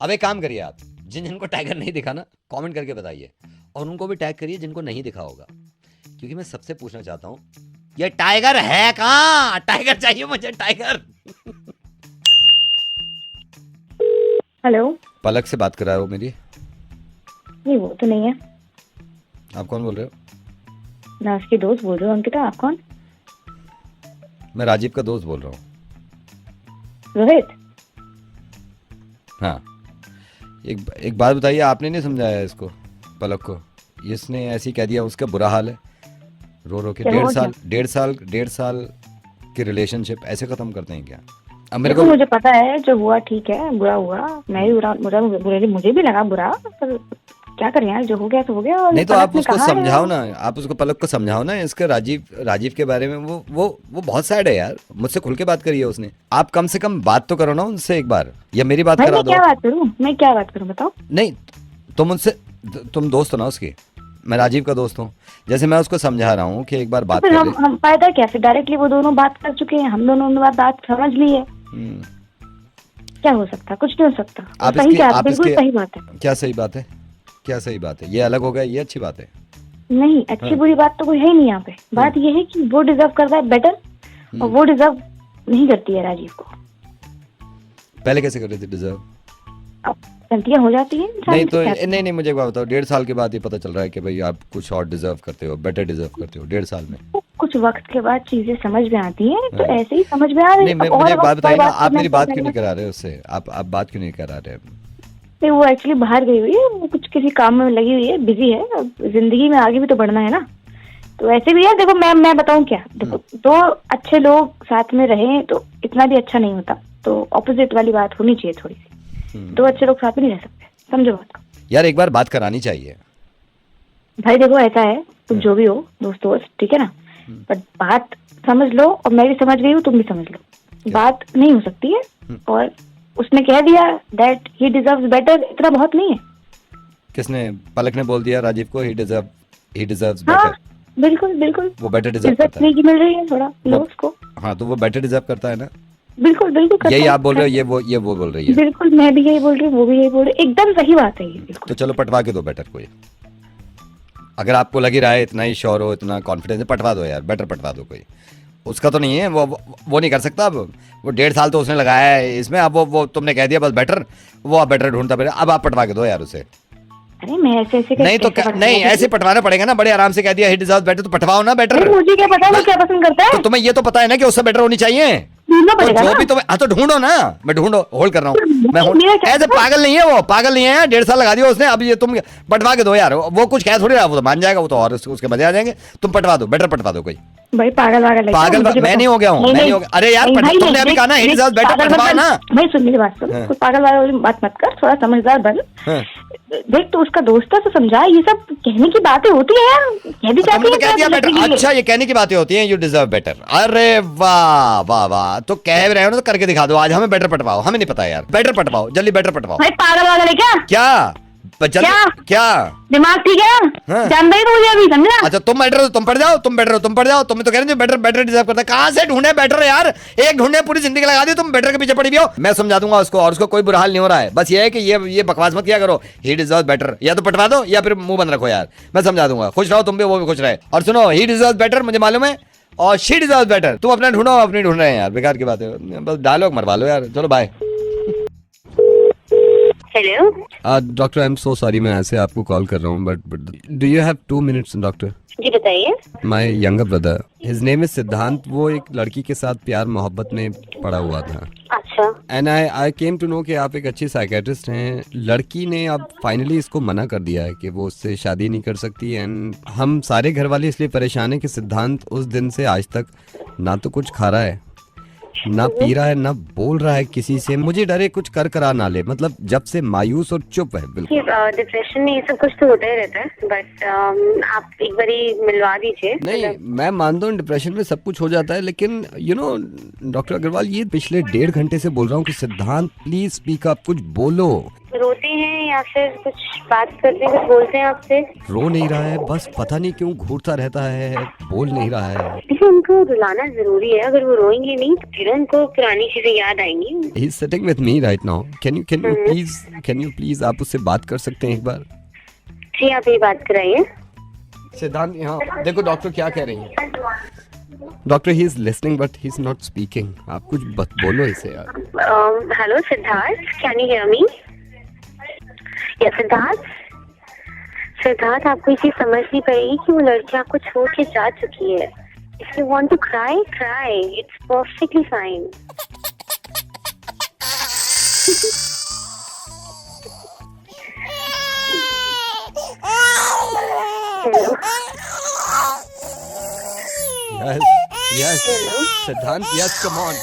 [SPEAKER 2] अब एक काम करिए आप, जिनको टाइगर नहीं दिखा ना, कमेंट करके बताइए, और उनको भी टैग करिए जिनको नहीं दिखा होगा, क्योंकि मैं सबसे पूछना चाहता हूँ ये टाइगर है कहाँ? टाइगर चाहिए मुझे, टाइगर।
[SPEAKER 1] हेलो,
[SPEAKER 2] पलक से बात कर रहा है वो मेरी।
[SPEAKER 1] नहीं वो तो नहीं है,
[SPEAKER 2] आप कौन बोल रहे हो?
[SPEAKER 1] मैं उसकी दोस्त बोल रही हूँ। अंकिता, आप कौन?
[SPEAKER 2] मैं राजीव का दोस्त बोल रहा हूँ।
[SPEAKER 1] रोहित?
[SPEAKER 2] हाँ, एक बात बताइए, आपने नहीं समझाया इसको, पलक को? इसने ऐसे ही कह दिया, उसका बुरा हाल है, रो रो के।
[SPEAKER 1] क्या हुआ?
[SPEAKER 2] 1.5 साल की रिलेशनशिप ऐसे खत्म करते हैं क्या? अब मेरे
[SPEAKER 1] देखो,
[SPEAKER 2] को
[SPEAKER 1] मुझे पता है जो हुआ ठीक है, बुरा हुआ, मैं भी बुरा मुझे भी लगा बुरा, पर क्या करें यार, जो हो गया तो हो गया। और
[SPEAKER 2] नहीं तो
[SPEAKER 1] पलक
[SPEAKER 2] आप
[SPEAKER 1] ने
[SPEAKER 2] उसको
[SPEAKER 1] कहा है
[SPEAKER 2] समझाओ ना, आप उसको, पलक को समझाओ ना, इसके राजीव के बारे में। वो बहुत सैड है यार, मुझसे खुल के बात करी है उसने। आप कम से कम बात तो करो ना उनसे एक बार, या मेरी बात
[SPEAKER 1] भाई,
[SPEAKER 2] करा
[SPEAKER 1] मैं
[SPEAKER 2] दो।
[SPEAKER 1] क्या बात करूं, मैं क्या बात करूं बताओ?
[SPEAKER 2] नहीं, तुम दोस्त हो ना उसकी, मैं राजीव का दोस्त हूँ। जैसे मैं उसको समझा रहा हूँ कि एक बार बात
[SPEAKER 1] फिर
[SPEAKER 2] कर ले।
[SPEAKER 1] हम फायदा क्या, फिर डायरेक्टली वो दोनों बात कर चुके हैं, हम दोनों ने बात समझ ली है,
[SPEAKER 2] हम्म,
[SPEAKER 1] क्या हो सकता? कुछ नहीं हो सकता।
[SPEAKER 2] आप
[SPEAKER 1] सही
[SPEAKER 2] इसके-
[SPEAKER 1] क्या,
[SPEAKER 2] आप
[SPEAKER 1] बिल्कुल
[SPEAKER 2] इसके-
[SPEAKER 1] सही बात है।
[SPEAKER 2] क्या सही बात है? क्या सही बात है? ये अलग हो गया, ये अच्छी बात है।
[SPEAKER 1] नहीं, अच्छी
[SPEAKER 2] हाँ।
[SPEAKER 1] बुरी बात तो कोई है ही नहीं यहाँ पे। बात ये है कि वो डिजर्व करता है बेटर, और वो डिजर्व नहीं करती है राजीव को।
[SPEAKER 2] पहले कैसे कर रहे थे डिजर्व?
[SPEAKER 1] अब गलतियां हो जाती हैं इंसान
[SPEAKER 2] नहीं
[SPEAKER 1] से,
[SPEAKER 2] तो
[SPEAKER 1] क्या
[SPEAKER 2] नहीं नहीं, मुझे एक बात बताओ, 1.5 साल के बाद ये पता चल रहा है कि भाई आप कुछ और डिजर्व करते हो, बेटर डिजर्व करते हो 1.5 साल में।
[SPEAKER 1] करें? कुछ वक्त के बाद चीजें समझ में आती हैं, तो
[SPEAKER 2] हाँ।
[SPEAKER 1] ऐसे ही समझ में आ रही
[SPEAKER 2] नहीं,
[SPEAKER 1] है।
[SPEAKER 2] मुझे एक बात बताइए ना, आप मेरी बात क्यों
[SPEAKER 1] करना?
[SPEAKER 2] नहीं करा रहे उससे? आप बात क्यों नहीं करा रहे?
[SPEAKER 1] नहीं, वो एक्चुअली बाहर गई हुई है, वो कुछ किसी काम में लगी हुई है, बिजी है। अब जिंदगी में आगे भी तो बढ़ना है ना, तो ऐसे भी है। देखो, मैं बताऊं क्या, देखो, दो अच्छे लोग साथ में रहें तो इतना भी अच्छा नहीं होता, तो ऑपोजिट वाली बात होनी चाहिए थोड़ी सी। दो अच्छे लोग साथ में नहीं रह सकते, समझो बात को।
[SPEAKER 2] यार एक बार बात करानी चाहिए।
[SPEAKER 1] भाई देखो, ऐसा है, तुम जो भी हो, दोस्त, ठीक है ना, बट बात समझ लो, और मैं भी समझ गई हूँ, तुम भी समझ लो, बात नहीं हो सकती है। और उसने कह दिया दैट ही डिजर्व्स बेटर, इतना बहुत नहीं है।
[SPEAKER 2] किसने? पलक ने बोल दिया राजीव को ही डिजर्व्स
[SPEAKER 1] हाँ,
[SPEAKER 2] बेटर।
[SPEAKER 1] बिल्कुल बिल्कुल,
[SPEAKER 2] वो बेटर डिजर्व
[SPEAKER 1] इज्जत
[SPEAKER 2] करता है।
[SPEAKER 1] नहीं की मिल रही है, थोड़ा लो उसको।
[SPEAKER 2] हाँ, तो वो बेटर डिजर्व करता है ना।
[SPEAKER 1] बिल्कुल बिल्कुल करता
[SPEAKER 2] यही
[SPEAKER 1] है,
[SPEAKER 2] आप बोल रहे हो,
[SPEAKER 1] करता
[SPEAKER 2] ये वो बोल रही है।
[SPEAKER 1] है। बिल्कुल, मैं भी यही बोल रही हूँ, वो भी यही बोल रही है, एकदम सही बात है ये, बिल्कुल।
[SPEAKER 2] तो चलो पटवा के दो बेटर को। अगर आपको लगी रहा है, इतना ही श्योर हो, इतना कॉन्फिडेंस है, पटवा दो यार, बेटर पटवा दो कोई। उसका तो नहीं है, वो नहीं कर सकता। अब वो 1.5 साल तो उसने लगाया है इसमें, अब वो तुमने कह दिया बस बेटर, वो अब बेटर ढूंढता फिर। अब आप पटवा के दो यार उसे।
[SPEAKER 1] अरे मैं ऐसे
[SPEAKER 2] नहीं तो नहीं, ऐसे पटवाना पड़ेगा ना, बड़े आराम से कह दिया ही डिजर्व्स बेटर, तो पटवाओ ना बेटर।
[SPEAKER 1] मुझे क्या पता वो क्या पसंद करता है,
[SPEAKER 2] तो तुम्हें ये तो पता है ना कि उससे बेटर होनी चाहिए।
[SPEAKER 1] ढूंढना
[SPEAKER 2] तो
[SPEAKER 1] पड़ेगा
[SPEAKER 2] जो
[SPEAKER 1] ना।
[SPEAKER 2] भी तुम्हें, हाँ तो ढूंढो ना, मैं होल्ड कर रहा हूँ, मैं
[SPEAKER 1] मेरा क्या-
[SPEAKER 2] ऐसे पागल नहीं है वो, पागल नहीं है। 1.5 साल लगा दिया उसने, अब ये तुम पटवा के दो यार। वो कुछ कह थोड़ी रहा, वो तो मान जाएगा, वो तो और उसके मजे आ जाएंगे। तुम पटवा दो, बेटर पटवा दो कोई।
[SPEAKER 1] भाई पागल है क्या?
[SPEAKER 2] पागल
[SPEAKER 1] मुझे
[SPEAKER 2] मैं
[SPEAKER 1] बताओ।
[SPEAKER 2] नहीं हो गया हूँ, मैं नहीं हो गया। अरे यार
[SPEAKER 1] नहीं, भाई,
[SPEAKER 2] तुमने
[SPEAKER 1] नहीं,
[SPEAKER 2] अभी कहा ना ही
[SPEAKER 1] देख,
[SPEAKER 2] डिजर्व्स बेटर,
[SPEAKER 1] पागल
[SPEAKER 2] पटवाओ
[SPEAKER 1] मत
[SPEAKER 2] ना।
[SPEAKER 1] बन। भाई सुन मेरी बात सुन,
[SPEAKER 2] हाँ।
[SPEAKER 1] कोई पागल वाली बात मत कर, थोड़ा समझदार बन।
[SPEAKER 2] हाँ।
[SPEAKER 1] देख, तो उसका दोस्त है तो समझा, ये सब कहने की बातें होती है यार, कह भी
[SPEAKER 2] तुमने
[SPEAKER 1] जाती
[SPEAKER 2] तो कह दिया
[SPEAKER 1] है
[SPEAKER 2] बेटर। अच्छा, ये कहने की बातें होती हैं, यू डिजर्व बेटर। अरे वाह वाह वाह, तो कह रहे हो ना, तो करके दिखा दो आज। हमें बेटर पटवाओ, हमें नहीं पता यार, बेटर पटवाओ जल्दी, बेटर पटवाओ।
[SPEAKER 1] भाई पागल वागल है क्या?
[SPEAKER 2] क्या क्या?
[SPEAKER 1] दिमाग ठीक है?
[SPEAKER 2] हाँ।
[SPEAKER 1] जानता ही तो मुझे अभी, समझा?
[SPEAKER 2] अच्छा, तुम बेटर हो तुम पढ़ जाओ, तुम बेटर हो तुम पढ़ जाओ। तुम्हें तो कह रहे हो बेटर डिजर्व करता है। कहाँ से ढूंढे बेटर यार? एक ढूंढे पूरी जिंदगी लगा दी, तुम बेटर के पीछे पड़ी भी हो। मैं समझा दूंगा उसको, और उसको कोई बुरा हाल नहीं हो रहा है। बस ये है कि ये बकवास मत किया करो, ही डिजर्व बेटर। या तो पटवा दो या फिर मुंह बंद रखो यार, मैं समझा दूंगा। खुश रहो तुम भी, वो भी खुश रहे। और सुनो, ही डिजर्व बेटर मुझे मालूम है, और शी डिजर्व बेटर। तुम अपना ढूंढो, अपनी ढूंढ रहे हैं यार, बेकार की बात है, बस डायलॉग मरवा लो यार। चलो bye.
[SPEAKER 1] Hello,
[SPEAKER 2] doctor, I am so sorry, मैं ऐसे आपको कॉल कर रहा हूँ, but do you have 2 minutes doctor?
[SPEAKER 1] जी बताइए।
[SPEAKER 2] My younger brother, his name is Siddhant, वो एक लड़की के साथ प्यार मोहब्बत में पड़ा हुआ था।
[SPEAKER 1] अच्छा,
[SPEAKER 2] and I came to know कि आप एक अच्छी साइकेट्रिस्ट हैं। लड़की ने अब फाइनली इसको मना कर दिया है कि वो उससे शादी नहीं कर सकती। एंड हम सारे घर वाले इसलिए परेशान हैं कि सिद्धांत उस दिन से आज तक ना तो कुछ खा रहा है, ना पी रहा है, ना बोल रहा है किसी से। मुझे डरे कुछ कर करा ना ले, मतलब जब से मायूस और चुप है बिल्कुल।
[SPEAKER 1] डिप्रेशन में ये सब कुछ तो होता ही रहता है, बट आप एक बारी मिलवा दीजिए।
[SPEAKER 2] नहीं, मैं मानता हूँ डिप्रेशन में सब कुछ हो जाता है, लेकिन यू नो डॉक्टर अग्रवाल, ये पिछले 1.5 घंटे से बोल रहा हूँ कि सिद्धांत प्लीज स्पीक अप, कुछ बोलो।
[SPEAKER 1] रोते हैं
[SPEAKER 8] या फिर कुछ बात करते हैं, कुछ बोलते हैं आपसे?
[SPEAKER 2] रो नहीं रहा है, बस पता नहीं क्यों घूरता रहता है, बोल नहीं रहा है।
[SPEAKER 8] देखिए उनको रुलाना जरूरी है, अगर वो रोएंगे नहीं तो फिर उनको पुरानी चीजें याद आएंगी।
[SPEAKER 2] He is sitting with me right now. Can you please आप उससे बात कर सकते हैं एक बार?
[SPEAKER 8] जी आप ये बात कराइए।
[SPEAKER 2] सिद्धांत यहाँ देखो डॉक्टर क्या कह रही है। Doctor he is listening but he is not speaking. आप कुछ बोलो इसे यार।
[SPEAKER 8] Hello Siddharth, can you hear me? या सिद्धार्थ आपको ये चीज समझनी पड़ेगी कि वो लड़की आपको छोड़ के जा चुकी है। If you want to cry cry, it's perfectly fine.
[SPEAKER 2] Yes, Siddhant, yes, come on,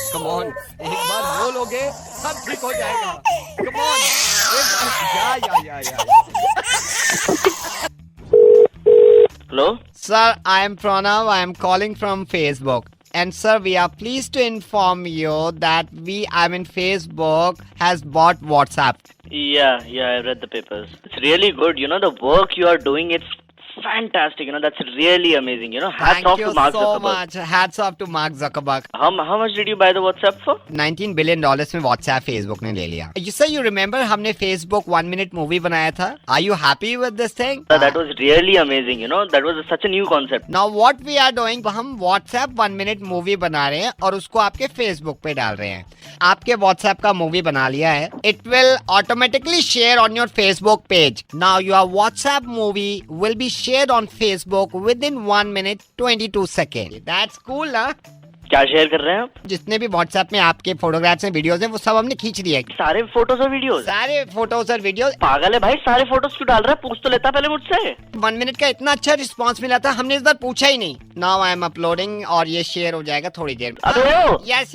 [SPEAKER 2] एक बार बोलोगे सब ठीक हो जाएगा। Come on, या।
[SPEAKER 7] Hello
[SPEAKER 9] Sir, I am Pranav. I am calling from Facebook. And sir, we are pleased to inform you that Facebook has bought WhatsApp.
[SPEAKER 7] Yeah, I read the papers. It's really good. You know, the work you are doing, it's fantastic. You know, that's really amazing. You know, hats off to Mark Zuckerberg.
[SPEAKER 9] Thank you so much. Hats off to Mark Zuckerberg.
[SPEAKER 7] How much did you buy the WhatsApp for?
[SPEAKER 9] $19 billion में WhatsApp Facebook ने ले लिया. You remember हमने Facebook 1 minute movie बनाया था? Are you happy with this thing?
[SPEAKER 7] That was really amazing. You know, that was such a new concept.
[SPEAKER 9] Now what we are doing, हम WhatsApp 1 minute movie बना रहे हैं और उसको आपके Facebook पे डाल रहे हैं. आपके WhatsApp का मूवी बना लिया है. It will automatically share on your Facebook page. Now your WhatsApp movie will be shared on Facebook within 1 minute 22 seconds. That's cool, ना?
[SPEAKER 7] क्या शेयर कर रहे हैं आप?
[SPEAKER 9] जितने भी WhatsApp में आपके फोटोग्राफ्स हैं, वीडियोस हैं, वो सब हमने खींच लिए.
[SPEAKER 7] सारे फोटोज और वीडियोस?
[SPEAKER 9] सारे फोटोज और वीडियोस.
[SPEAKER 7] पागल है भाई, सारे फोटोज क्यों डाल रहा है? पूछ तो लेता पहले मुझसे.
[SPEAKER 9] 1 मिनट का इतना अच्छा रिस्पांस मिला था, हमने इस बार पूछा ही नहीं. नाउ आई एम अपलोडिंग और ये शेयर हो जाएगा थोड़ी देर में.
[SPEAKER 7] अबे
[SPEAKER 9] यस.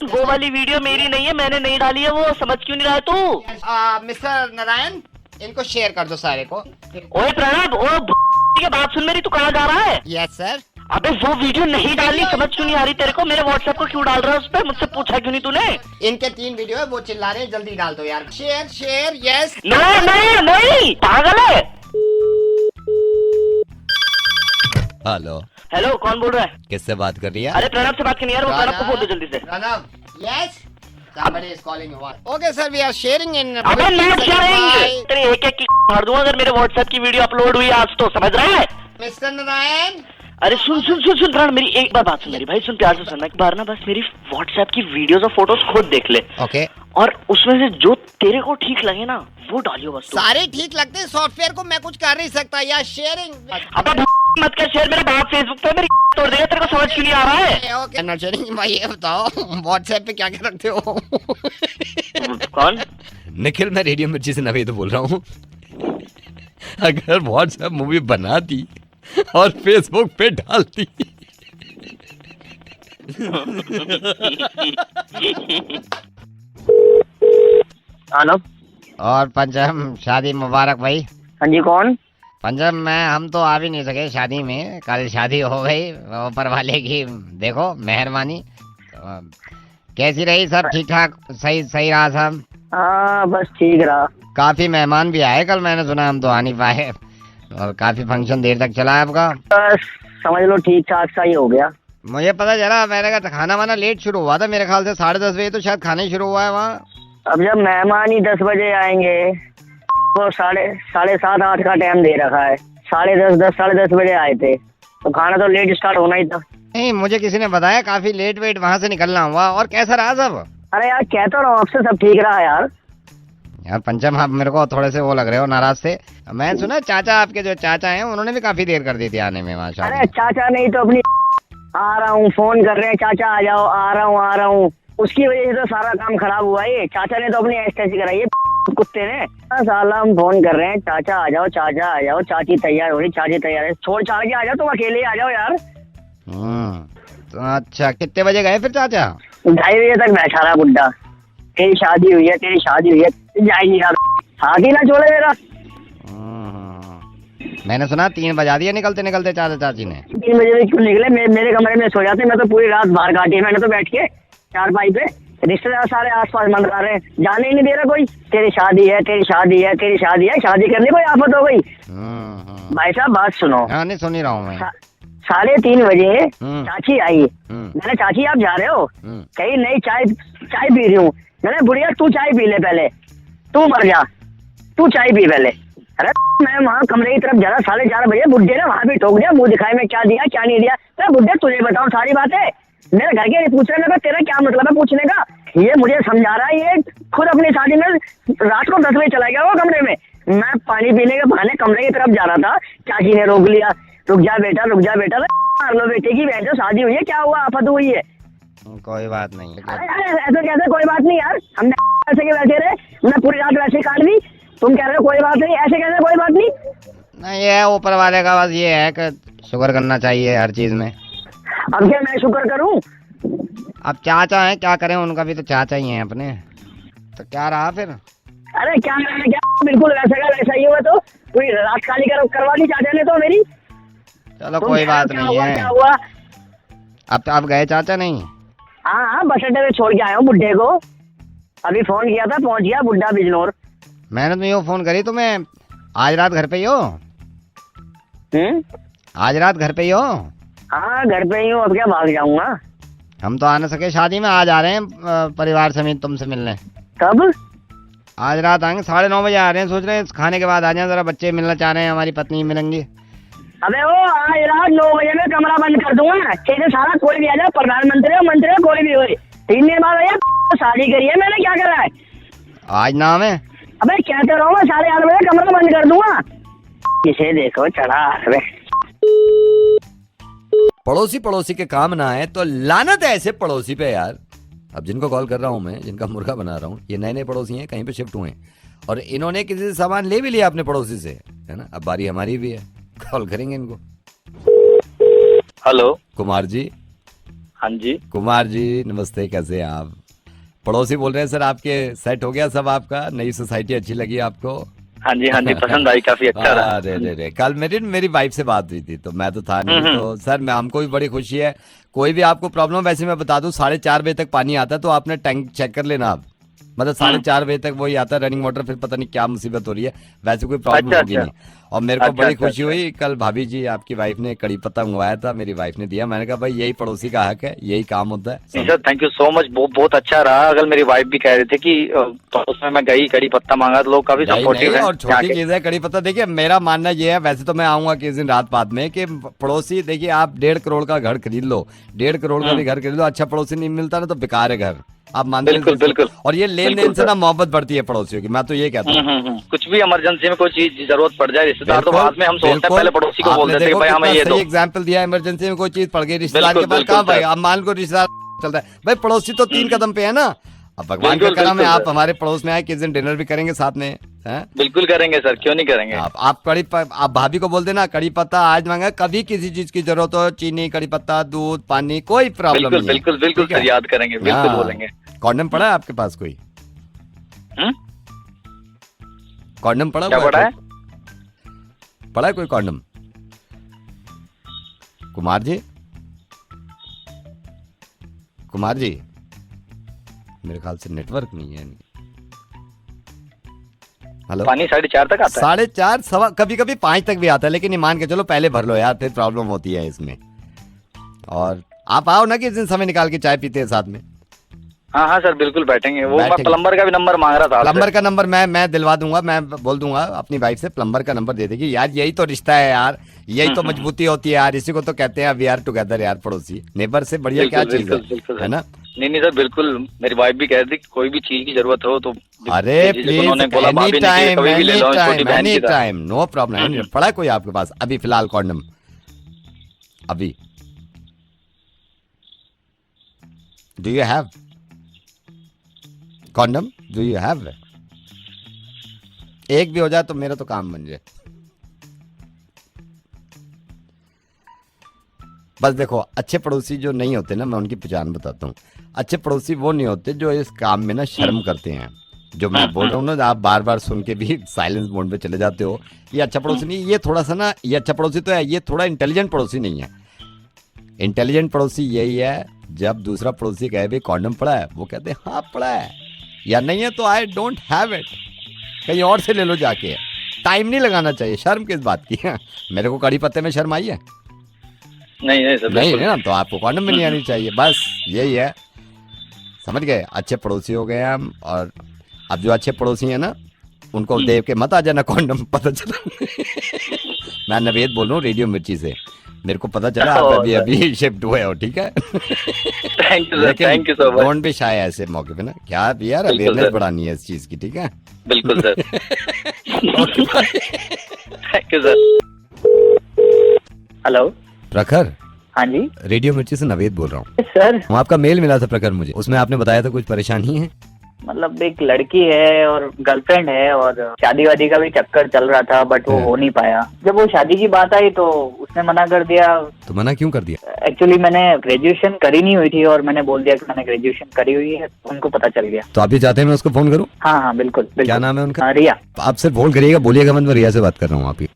[SPEAKER 7] वो वाली वीडियो मेरी नहीं है, मैंने नहीं डाली है वो. समझ क्यों नहीं रहा है तू?
[SPEAKER 9] मिस्टर नारायण, इनको शेयर कर दो सारे को.
[SPEAKER 7] ओए प्रणब, की बात सुन मेरी, तू कहाँ जा रहा है?
[SPEAKER 9] Yes sir.
[SPEAKER 7] अबे वो वीडियो नहीं डालनी, समझ क्यों नहीं आ रही तेरे को? मेरे व्हाट्सएप को क्यों डाल रहा है उस पर? मुझसे पूछा क्यों नहीं तूने?
[SPEAKER 9] इनके 3 वीडियो है, वो चिल्ला रहे हैं, जल्दी डाल दो यार. Share yes.
[SPEAKER 7] नहीं पागल है. हेलो, कौन बोल रहा है?
[SPEAKER 2] किससे बात कर रही है?
[SPEAKER 7] अरे प्रणब से बात करनी है यार, वो प्रणब को बोल दो जल्दी से.
[SPEAKER 9] Pranab, yes. Somebody is calling you. Okay sir, we are sharing in.
[SPEAKER 7] अबे not sharing. तेरे एक की फाड़ दूंगा अगर मेरे व्हाट्सएप की वीडियो अपलोड हुई आज तो, समझ रहा है?
[SPEAKER 9] मिस्टर नारायण.
[SPEAKER 7] अरे सुन प्रणब, मेरी एक बार बात सुन मेरी भाई, सुन प्यार से सुनना. एक बार ना बस मेरी व्हाट्सएप की वीडियोस और फोटोज खुद देख ले.
[SPEAKER 9] ओके.
[SPEAKER 7] और उसमें से जो तेरे को ठीक लगे ना वो डालियो बस.
[SPEAKER 9] सारे ठीक लगते हैं, सॉफ्टवेयर को मैं कुछ कर नहीं सकता यार. शेयरिंग.
[SPEAKER 7] अबे मत कर शेयर, मेरे बाप फेसबुक पे मेरी तोड़ देगा. तेरे को समझ क्यों नहीं आ रहा है?
[SPEAKER 9] ओके नर्चरिंग भाई, ये बताओ व्हाट्सएप पे क्या क्या रखते हो?
[SPEAKER 7] कौन?
[SPEAKER 2] निखिल, मैं रेडियो मिर्ची से नवेद बोल रहा हूँ. अगर व्हाट्सएप मूवी बनाती और फेसबुक पे डालती.
[SPEAKER 7] हेलो.
[SPEAKER 9] और पंचम, शादी मुबारक भाई.
[SPEAKER 7] हाँ जी, कौन?
[SPEAKER 9] पंचम, हम तो आ भी नहीं सके शादी में. कल शादी हो गई, ऊपर वाले की देखो मेहरबानी. कैसी रही? सब ठीक ठाक? सही रहा सब?
[SPEAKER 7] हाँ बस ठीक रहा.
[SPEAKER 9] काफी मेहमान भी आए कल, मैंने सुना. हम तो आ नहीं पाए और काफी फंक्शन देर तक चला आपका.
[SPEAKER 7] बस समझ लो ठीक ठाक सा ही हो गया.
[SPEAKER 9] मुझे पता चला, मैंने कहा खाना वाना लेट शुरू हुआ था मेरे ख्याल से. 10:30 बजे तो शायद खाना ही शुरू हुआ है वहाँ.
[SPEAKER 7] अब जब मेहमान ही 10 बजे आएंगे तो 7:30-8 का टाइम दे रखा है. 10:30 बजे आए थे तो खाना तो लेट स्टार्ट होना ही था.
[SPEAKER 9] नहीं, मुझे किसी ने बताया काफी लेट वेट वहाँ से निकलना हुआ. और कैसा रहा सब?
[SPEAKER 7] अरे यार कहता रहा हूँ आपसे, सब ठीक रहा यार.
[SPEAKER 9] पंचम, आप मेरे को थोड़े से वो लग रहे हो, नाराज से. मैं सुना चाचा, आपके जो चाचा हैं, उन्होंने भी काफी देर कर दी थी आने में वहाँ.
[SPEAKER 7] अरे चाचा नहीं तो अपनी आ रहा हूँ, फोन कर रहे हैं चाचा आ जाओ, आ रहा हूँ. उसकी वजह से तो सारा काम खराब हुआ है. चाचा ने तो अपनी ऐसी कराई है कुत्ते ने. साला हम फोन कर रहे हैं, चाचा आ जाओ, चाची तैयार हो रही, चाची तैयार है. छोड़ छाड़ के आ जाओ, तुम अकेले आ जाओ यार.
[SPEAKER 9] तो अच्छा, कितने बजे गए फिर चाचा?
[SPEAKER 7] 2:30 बजे तक बैठा रहा बुड्ढा. तेरी शादी हुई है जा ही नहीं रहा. हाथ ही ना छोड़े मेरा.
[SPEAKER 9] मैंने सुना 3 बजा दिया निकलते चाचा चाची ने.
[SPEAKER 7] 3 बजे क्यों निकले? मेरे कमरे में सो जाते. मैं तो पूरी रात बाहर काटी. मैंने तो बैठ के चारपाई पे रिश्तेदार सारे आसपास मंडरा रहे हैं, जाने ही नहीं दे रहा कोई। तेरी शादी है, तेरी शादी है, तेरी शादी है, शादी करने कोई आफत हो गई। भाई साहब बात सुनो।
[SPEAKER 9] हाँ नहीं सुन ही रहा हूँ मैं।
[SPEAKER 7] 3:30 बजे चाची आई। मैंने चाची आप जा रहे हो? कहीं नहीं, चाय पी रही हूँ। मैंने बुढ़िया तू चाय पी ले पहले, तू मर जा, तू चाय पी पहले। अरे मैं वहाँ कमरे की तरफ जा रहा 4:30 बजे, बुढ़े ने वहाँ भी ठोक दिया, मुंह दिखाए में क्या दिया क्या नहीं दिया। मैं बुढ़े तुझे बताऊँ सारी बातें, मेरे घर के पूछ रहे हैं, तेरा क्या मतलब है पूछने का? ये मुझे समझा रहा है, ये खुद अपनी शादी में रात को 10 बजे चला गया वो कमरे में। मैं पानी पीने के बहाने कमरे की तरफ जा रहा था, चाची ने रोक लिया, रुक जा बेटा रुक जा बेटा। मार लो बेटे की बहन, शादी हुई है, क्या हुआ आफत हुई है?
[SPEAKER 9] कोई बात नहीं।
[SPEAKER 7] अरे ऐसे कैसे कोई बात नहीं यार, हमने ऐसे के बैठे रहे, मैं पूरी रात वैसे काट दी, तुम कह रहे हो कोई बात नहीं, ऐसे कैसे कोई बात नहीं?
[SPEAKER 9] नहीं ये ऊपर वाले का बस ये है कि शुक्र करना चाहिए हर चीज में।
[SPEAKER 7] अब क्या मैं शुक्र करूं?
[SPEAKER 9] अब चाचा है क्या करें, उनका भी तो चाचा ही है अपने, तो क्या रहा फिर?
[SPEAKER 7] अरे क्या बिल्कुल वैसा का वैसा ही हुआ, तो पूरी रात खाली करवा दी चाचा ने तो मेरी।
[SPEAKER 9] चलो कोई बात नहीं है।
[SPEAKER 7] क्या हुआ?
[SPEAKER 9] अब तो आप गए चाचा नहीं?
[SPEAKER 7] हाँ बस अड्डे में छोड़ के आया हूँ बुड्ढे को, अभी फोन किया था, पहुँच गया बुड्ढा बिजनौर।
[SPEAKER 9] मैंने तो यूँ फोन करी तुम्हें, आज रात घर पे ही हो? आज रात घर पे ही हो?
[SPEAKER 7] हाँ घर पे ही हूँ, अब क्या भाग जाऊंगा।
[SPEAKER 9] हम तो आ न सके शादी में, आज आ रहे हैं परिवार समेत तुमसे मिलने।
[SPEAKER 7] कब?
[SPEAKER 9] आज रात आएंगे, 9:30 बजे आ रहे हैं, सोच रहे हैं खाने के बाद आ जाए, जरा बच्चे मिलना चाह रहे हैं, हमारी पत्नी मिलेंगी।
[SPEAKER 7] अबे वो आज रात 9 बजे में कमरा बंद कर दूंगा, चाहिए सारा कोई भी आ जाए, प्रधानमंत्री हो मंत्री हो कोई भी हो। 3 दिन बाद भैया शादी करी है मैंने, क्या करा है?
[SPEAKER 9] आज नाम है?
[SPEAKER 7] अबे कहते रहो, मैं 8:30 बजे कमरा बंद कर दूंगा। इसे देखो चढ़ा।
[SPEAKER 2] पड़ोसी पड़ोसी के काम ना आए तो लानत है ऐसे पड़ोसी पे यार। अब जिनको कॉल कर रहा हूँ मैं, जिनका मुर्गा बना रहा हूँ, ये नए नए पड़ोसी हैं, कहीं पे शिफ्ट हुए हैं और इन्होंने किसी से सामान ले भी लिया अपने पड़ोसी से, है ना। अब बारी हमारी भी है, कॉल करेंगे इनको।
[SPEAKER 10] हेलो
[SPEAKER 2] कुमार जी।
[SPEAKER 10] हाँ जी
[SPEAKER 2] कुमार जी नमस्ते, कैसे हैं आप? पड़ोसी बोल रहे हैं सर, आपके सेट हो गया सब, आपका नई सोसाइटी अच्छी लगी आपको?
[SPEAKER 10] हाँ जी पसंद आई, काफी अच्छा रहा।
[SPEAKER 2] अरे कल मेरी वाइफ से बात हुई थी, तो मैं तो था नहीं, तो सर मैं हमको भी बड़ी खुशी है। कोई भी आपको प्रॉब्लम, वैसे मैं बता दूं 4:30 बजे तक पानी आता है, तो आपने टैंक चेक कर लेना आप, मतलब 4:30 बजे तक वही आता है रनिंग वाटर, फिर पता नहीं क्या मुसीबत हो रही है, वैसे कोई प्रॉब्लम होगी नहीं। और मेरे को बड़ी खुशी हुई, कल भाभी जी आपकी वाइफ ने कड़ी पत्ता मंगवाया था, मेरी वाइफ ने दिया, मैंने कहा भाई यही पड़ोसी का हक है, यही काम होता है।
[SPEAKER 10] Sir thank you so much, बहुत अच्छा रहा। अगर मेरी वाइफ भी कह रहे थे कि उसमें मैं गई कड़ी पत्ता मांगा, तो लोग काफी सपोर्टिव है।
[SPEAKER 2] और छोटी चीज है कड़ी पत्ता। देखिए मेरा मानना ये है, वैसे तो मैं आऊंगा किस दिन रात बाद में, कि पड़ोसी देखिए आप 1.5 करोड़ का घर खरीद लो, 1.5 करोड़ का भी घर खरीद लो, अच्छा पड़ोसी नहीं मिलता ना तो बेकार है घर, आप मानते हैं?
[SPEAKER 10] बिल्कुल।
[SPEAKER 2] और ये लेन देन से ना मोहब्बत बढ़ती है पड़ोसियों की, मैं तो ये कहता हूँ।
[SPEAKER 10] कुछ भी इमरजेंसी में कोई चीज जरूरत पड़ जाए रिश्तेदार, तो बाद में हम सोचते हैं पहले पड़ोसी को बोल देते हैं भाई हमें ये दो।
[SPEAKER 2] एग्जाम्पल दिया, इमरजेंसी में कोई चीज पड़ गई, रिश्तेदार के पास कहाँ भाई, अब मान लो रिश्तेदार चलता है भाई, पड़ोसी तो 3 कदम पे है ना। अब भगवान का करम है, आप हमारे पड़ोस में आए, किस दिन डिनर भी करेंगे साथ में, हैं?
[SPEAKER 10] बिल्कुल करेंगे सर, क्यों नहीं करेंगे।
[SPEAKER 2] आप भाभी को बोल देना कड़ी पत्ता आज मांगा, कभी किसी चीज की जरूरत हो, चीनी कड़ी पत्ता दूध पानी कोई प्रॉब्लम नहीं।
[SPEAKER 10] बिल्कुल सर, याद करेंगे, बिल्कुल बोलेंगे।
[SPEAKER 2] कॉन्डम पड़ा है आपके पास कोई? कॉन्डम पड़ा
[SPEAKER 10] क्या पड़ा है?
[SPEAKER 2] पड़ा है कोई कॉन्डम? कुमार जी मेरे ख्याल से नेटवर्क नहीं है। हेलो,
[SPEAKER 10] पानी 4:30 तक आता है?
[SPEAKER 2] 4:30 सवा, कभी कभी 5 तक भी आता है, लेकिन ये मान के चलो पहले भर लो यार, फिर प्रॉब्लम होती है इसमें। और आप आओ ना, किस दिन समय निकाल के चाय पीते हैं साथ में।
[SPEAKER 10] हाँ सर बिल्कुल बैठेंगे। वो मैं प्लम्बर का भी नंबर मांग रहा था।
[SPEAKER 2] प्लम्बर का नंबर मैं दिलवा दूंगा, मैं बोल दूंगा अपनी वाइफ से प्लम्बर का नंबर दे देगी यार, यही तो रिश्ता है यार, यही तो मजबूती होती है यार, इसी को तो कहते हैं वी आर टुगेदर यार, पड़ोसी नेबर से बढ़िया क्या चीज है ना।
[SPEAKER 10] नहीं सर बिल्कुल, मेरी वाइफ भी कह रही थी कोई भी चीज की जरूरत हो तो
[SPEAKER 2] अरे please any time no problem. पड़ा कोई आपके पास अभी फिलहाल कॉन्डम? अभी do you have condom? Do you have? एक भी हो जाए तो मेरा तो काम बन जाए। बस देखो, अच्छे पड़ोसी जो नहीं होते ना, मैं उनकी पहचान बताता हूँ। अच्छे पड़ोसी वो नहीं होते जो इस काम में ना शर्म करते हैं। जो मैं बोल रहा हूँ ना, आप बार बार सुन के भी साइलेंस मोड पे चले जाते हो, ये अच्छा पड़ोसी नहीं। ये थोड़ा सा ना, ये अच्छा पड़ोसी तो है, ये थोड़ा इंटेलिजेंट पड़ोसी नहीं है। इंटेलिजेंट पड़ोसी यही है जब दूसरा पड़ोसी कहे भी कॉन्डम पड़ा है, वो कहते हैं हाँ पड़ा है, या नहीं है तो आई डोंट हैव इट, कहीं और से ले लो जाके। टाइम नहीं लगाना चाहिए, शर्म किस बात की है? मेरे को कड़ी पत्ते में शर्म आई है?
[SPEAKER 10] नहीं सर,
[SPEAKER 2] नहीं है ना, तो आपको कॉन्डम भी नहीं आनी चाहिए, बस यही है, समझ गए? अच्छे पड़ोसी हो गए हम। और अब जो अच्छे पड़ोसी हैं ना, उनको देख के मत आ जाना कॉन्डम, पता चला। मैं नवेद बोल रहा हूँ रेडियो मिर्ची से, मेरे को पता चला आप अभी अभी शिफ्ट हुए हो, ठीक है?
[SPEAKER 10] Thank you sir, thank you so much.
[SPEAKER 2] Don't be shy ऐसे मौके पे ना, क्या यार अवेयरनेस बढ़ानी है इस चीज की, ठीक है?
[SPEAKER 10] बिल्कुल sir. Thank you sir. Hello
[SPEAKER 4] प्रखर,
[SPEAKER 7] हाँ जी
[SPEAKER 2] रेडियो मिर्ची से नवेद बोल रहा हूँ
[SPEAKER 7] सर।
[SPEAKER 2] आपका मेल मिला था प्रखर मुझे, उसमें आपने बताया था कुछ परेशानी है।
[SPEAKER 7] मतलब एक लड़की है और गर्लफ्रेंड है और शादी वादी का भी चक्कर चल रहा था, बट वो हो नहीं पाया। जब वो शादी की बात आई तो उसने मना कर दिया।
[SPEAKER 2] तो मना क्यों कर दिया?
[SPEAKER 7] एक्चुअली मैंने ग्रेजुएशन करी नहीं हुई थी और मैंने बोल दिया कि मैंने ग्रेजुएशन करी हुई है, उनको पता चल गया।
[SPEAKER 2] तो आप भी चाहते हैं मैं उसको फोन करूँ?
[SPEAKER 7] हाँ बिल्कुल।
[SPEAKER 2] क्या नाम है उनका?
[SPEAKER 7] रिया।
[SPEAKER 2] आप सिर्फ फोन करिएगा, बोलिएगा मैं रिया से बात कर रहा हूँ। आपकी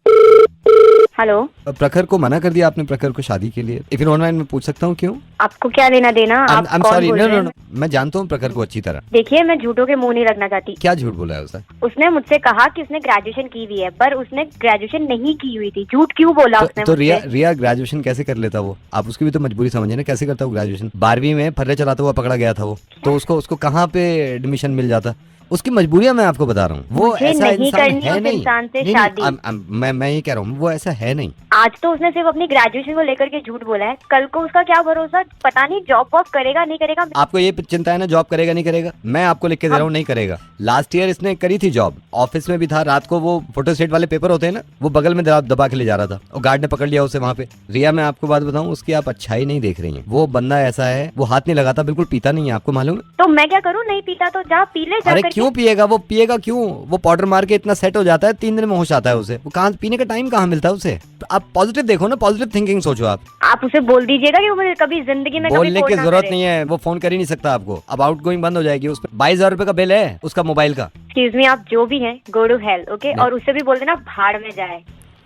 [SPEAKER 1] हेलो।
[SPEAKER 2] प्रखर को मना कर दिया आपने, प्रखर को शादी के लिए? इफ ऑनलाइन में पूछ सकता हूँ क्यों?
[SPEAKER 1] आपको क्या लेना देना? आप
[SPEAKER 2] I'm
[SPEAKER 1] कौन
[SPEAKER 2] sorry,
[SPEAKER 1] बोल
[SPEAKER 2] no,
[SPEAKER 1] रहे
[SPEAKER 2] no,
[SPEAKER 1] हैं?
[SPEAKER 2] no, मैं जानता हूँ प्रखर को अच्छी तरह।
[SPEAKER 1] देखिए, मैं झूठों के मुंह नहीं लगना चाहती।
[SPEAKER 2] क्या झूठ बोला है उसने?
[SPEAKER 1] उसने मुझसे कहा कि उसने ग्रेजुएशन की हुई है, पर उसने ग्रेजुएशन नहीं की हुई थी। झूठ क्यों बोला उसने?
[SPEAKER 2] तो रिया ग्रेजुएशन कैसे कर लेता वो? आप उसकी भी तो मजबूरी समझे ना, कैसे करता वो ग्रेजुएशन? 12वीं में फर्रे चलाता हुआ पकड़ा गया था वो, तो उसको कहाँ पे एडमिशन मिल जाता? उसकी मजबूरियां मैं आपको बता रहा हूँ। वो ऐसा इंसान है नहीं।
[SPEAKER 1] इंसान से शादी।
[SPEAKER 2] मैं ये कह रहा हूँ वो ऐसा है नहीं।
[SPEAKER 1] आज तो उसने सिर्फ अपनी ग्रेजुएशन को लेकर के झूठ बोला है, कल को उसका क्या भरोसा, पता नहीं जॉब वॉब करेगा नहीं करेगा।
[SPEAKER 2] आपको ये चिंता है ना जॉब करेगा नहीं करेगा? मैं आपको लिख के दे रहा हूँ नहीं करेगा। लास्ट ईयर इसने करी थी जॉब, ऑफिस में भी था, रात को वो फोटोस्टेट वाले पेपर होते हैं ना, वो बगल में दबा के ले जा रहा था और गार्ड ने पकड़ लिया उसे वहाँ पे। रिया मैं आपको बात बताऊँ, उसकी आप अच्छाई नहीं देख रही है। वो बंदा ऐसा है, वो हाथ नहीं लगाता, बिल्कुल पीता नहीं है, आपको मालूम है?
[SPEAKER 1] तो मैं क्या करूँ? नहीं पीता तो जा पी ले।
[SPEAKER 2] अरे क्यों पिएगा? वो पिएगा क्यों? वो पाउडर मार के इतना सेट हो जाता है, 3 दिन में होश आता है उसे। वो कहाँ पीने का टाइम कहाँ मिलता है उसे? आप पॉजिटिव देखो ना, पॉजिटिव थिंकिंग सोचो। आप
[SPEAKER 1] उसे बोल दीजिएगा कि वो मुझे कभी जिंदगी में
[SPEAKER 2] बोलने की जरूरत नहीं है, वो फोन कर ही नहीं सकता आपको। अब आउट गोइंग बंद हो जाएगी। उस पर 22,000 रुपए का बिल है उसका मोबाइल का।
[SPEAKER 1] एक्सक्यूज मी, आप जो भी हैं गो टू हेल, ओके? और उससे भी बोल देना भाड़ में जाए।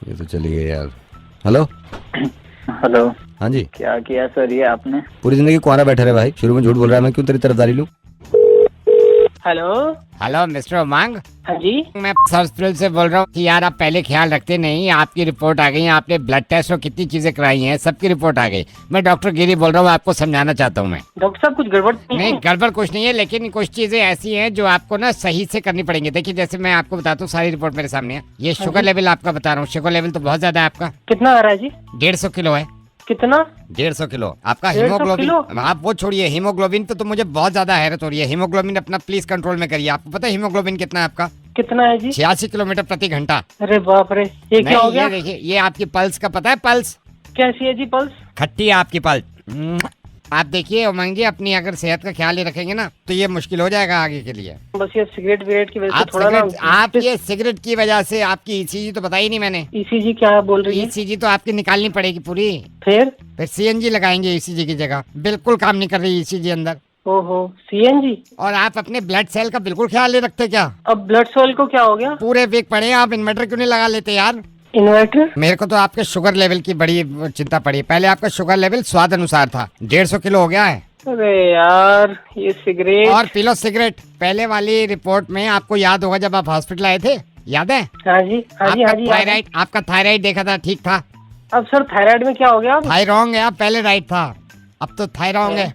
[SPEAKER 2] ये तो चली गई यार। Hello
[SPEAKER 7] hello.
[SPEAKER 2] हाँ जी।
[SPEAKER 7] क्या किया सर ये आपने?
[SPEAKER 2] पूरी जिंदगी कुंवारा बैठा रहे भाई, शुरू में झूठ बोल रहा है, मैं क्यों तेरी तरफदारी लूं?
[SPEAKER 5] हेलो
[SPEAKER 9] हेलो मिस्टर उमंग।
[SPEAKER 5] हाँ जी।
[SPEAKER 9] मैं हॉस्पिटल से बोल रहा हूँ कि यार आप पहले ख्याल रखते नहीं। आपकी रिपोर्ट आ गई है, आपने ब्लड टेस्ट और कितनी चीजें कराई हैं, सबकी रिपोर्ट आ गई। मैं डॉक्टर गिरी बोल रहा हूँ, आपको समझाना चाहता हूँ मैं।
[SPEAKER 5] डॉक्टर साहब कुछ गड़बड़
[SPEAKER 9] नहीं, गड़बड़ कुछ नहीं है, लेकिन कुछ चीजें ऐसी हैं जो आपको ना सही से करनी पड़ेंगी। देखिए जैसे मैं आपको बताता हूँ, सारी रिपोर्ट मेरे सामने है। ये शुगर लेवल आपका बता रहा हूँ, शुगर लेवल तो बहुत ज्यादा है आपका।
[SPEAKER 5] कितना आ रहा है जी?
[SPEAKER 9] 150 किलो है।
[SPEAKER 5] कितना?
[SPEAKER 9] 150 किलो। आपका
[SPEAKER 5] 150
[SPEAKER 9] हीमोग्लोबिन,
[SPEAKER 5] किलो?
[SPEAKER 9] आप वो छोड़िए, हीमोग्लोबिन तो मुझे बहुत ज्यादा हैरत हो रही है। हीमोग्लोबिन अपना प्लीज कंट्रोल में करिए। आपको पता है हीमोग्लोबिन कितना है आपका?
[SPEAKER 5] कितना है जी?
[SPEAKER 9] 86 किलोमीटर प्रति घंटा।
[SPEAKER 5] अरे बाप रे, ये क्या हो गया?
[SPEAKER 9] ये देखिए, ये आपकी पल्स का पता है? पल्स
[SPEAKER 5] कैसी है जी पल्स?
[SPEAKER 9] खट्टी है आपकी पल्स। आप देखिए उमंग जी, अपनी अगर सेहत का ख्याल ही रखेंगे ना तो ये मुश्किल हो जाएगा आगे के लिए।
[SPEAKER 5] बस ये सिगरेट विगरेट की वजह से थोड़ा ना।
[SPEAKER 9] आप ये सिगरेट की वजह से आपकी ईसीजी तो बताई नहीं मैंने।
[SPEAKER 5] ईसीजी क्या बोल रही है?
[SPEAKER 9] ईसीजी तो आपकी निकालनी पड़ेगी पूरी।
[SPEAKER 5] फिर
[SPEAKER 9] सीएनजी लगाएंगे ईसीजी की जगह। बिल्कुल काम नहीं कर रही ईसीजी अंदर।
[SPEAKER 5] ओहो, सीएनजी।
[SPEAKER 9] और आप अपने ब्लड सेल का बिल्कुल ख्याल नहीं रखते क्या?
[SPEAKER 5] अब ब्लड सेल को क्या हो गया?
[SPEAKER 9] पूरे वीक पड़े हैं, आप इन्वर्टर क्यों नहीं लगा लेते यार?
[SPEAKER 5] इन्वर्टर?
[SPEAKER 9] मेरे को तो आपके शुगर लेवल की बड़ी चिंता पड़ी। पहले आपका शुगर लेवल स्वाद अनुसार था, 150 किलो हो गया है।
[SPEAKER 5] अरे यार ये सिगरेट।
[SPEAKER 9] और पी लो सिगरेट। पहले वाली रिपोर्ट में आपको याद होगा जब आप हॉस्पिटल आए थे, याद है?
[SPEAKER 5] हाँ जी हाँ जी हाँ जी।
[SPEAKER 9] थायराइड, आपका थायराइड देखा था, ठीक था।
[SPEAKER 5] अब सर थायराइड में क्या हो गया?
[SPEAKER 9] थायरॉन्ग है, आप पहले राइट था, अब तो थायरॉन्ग है।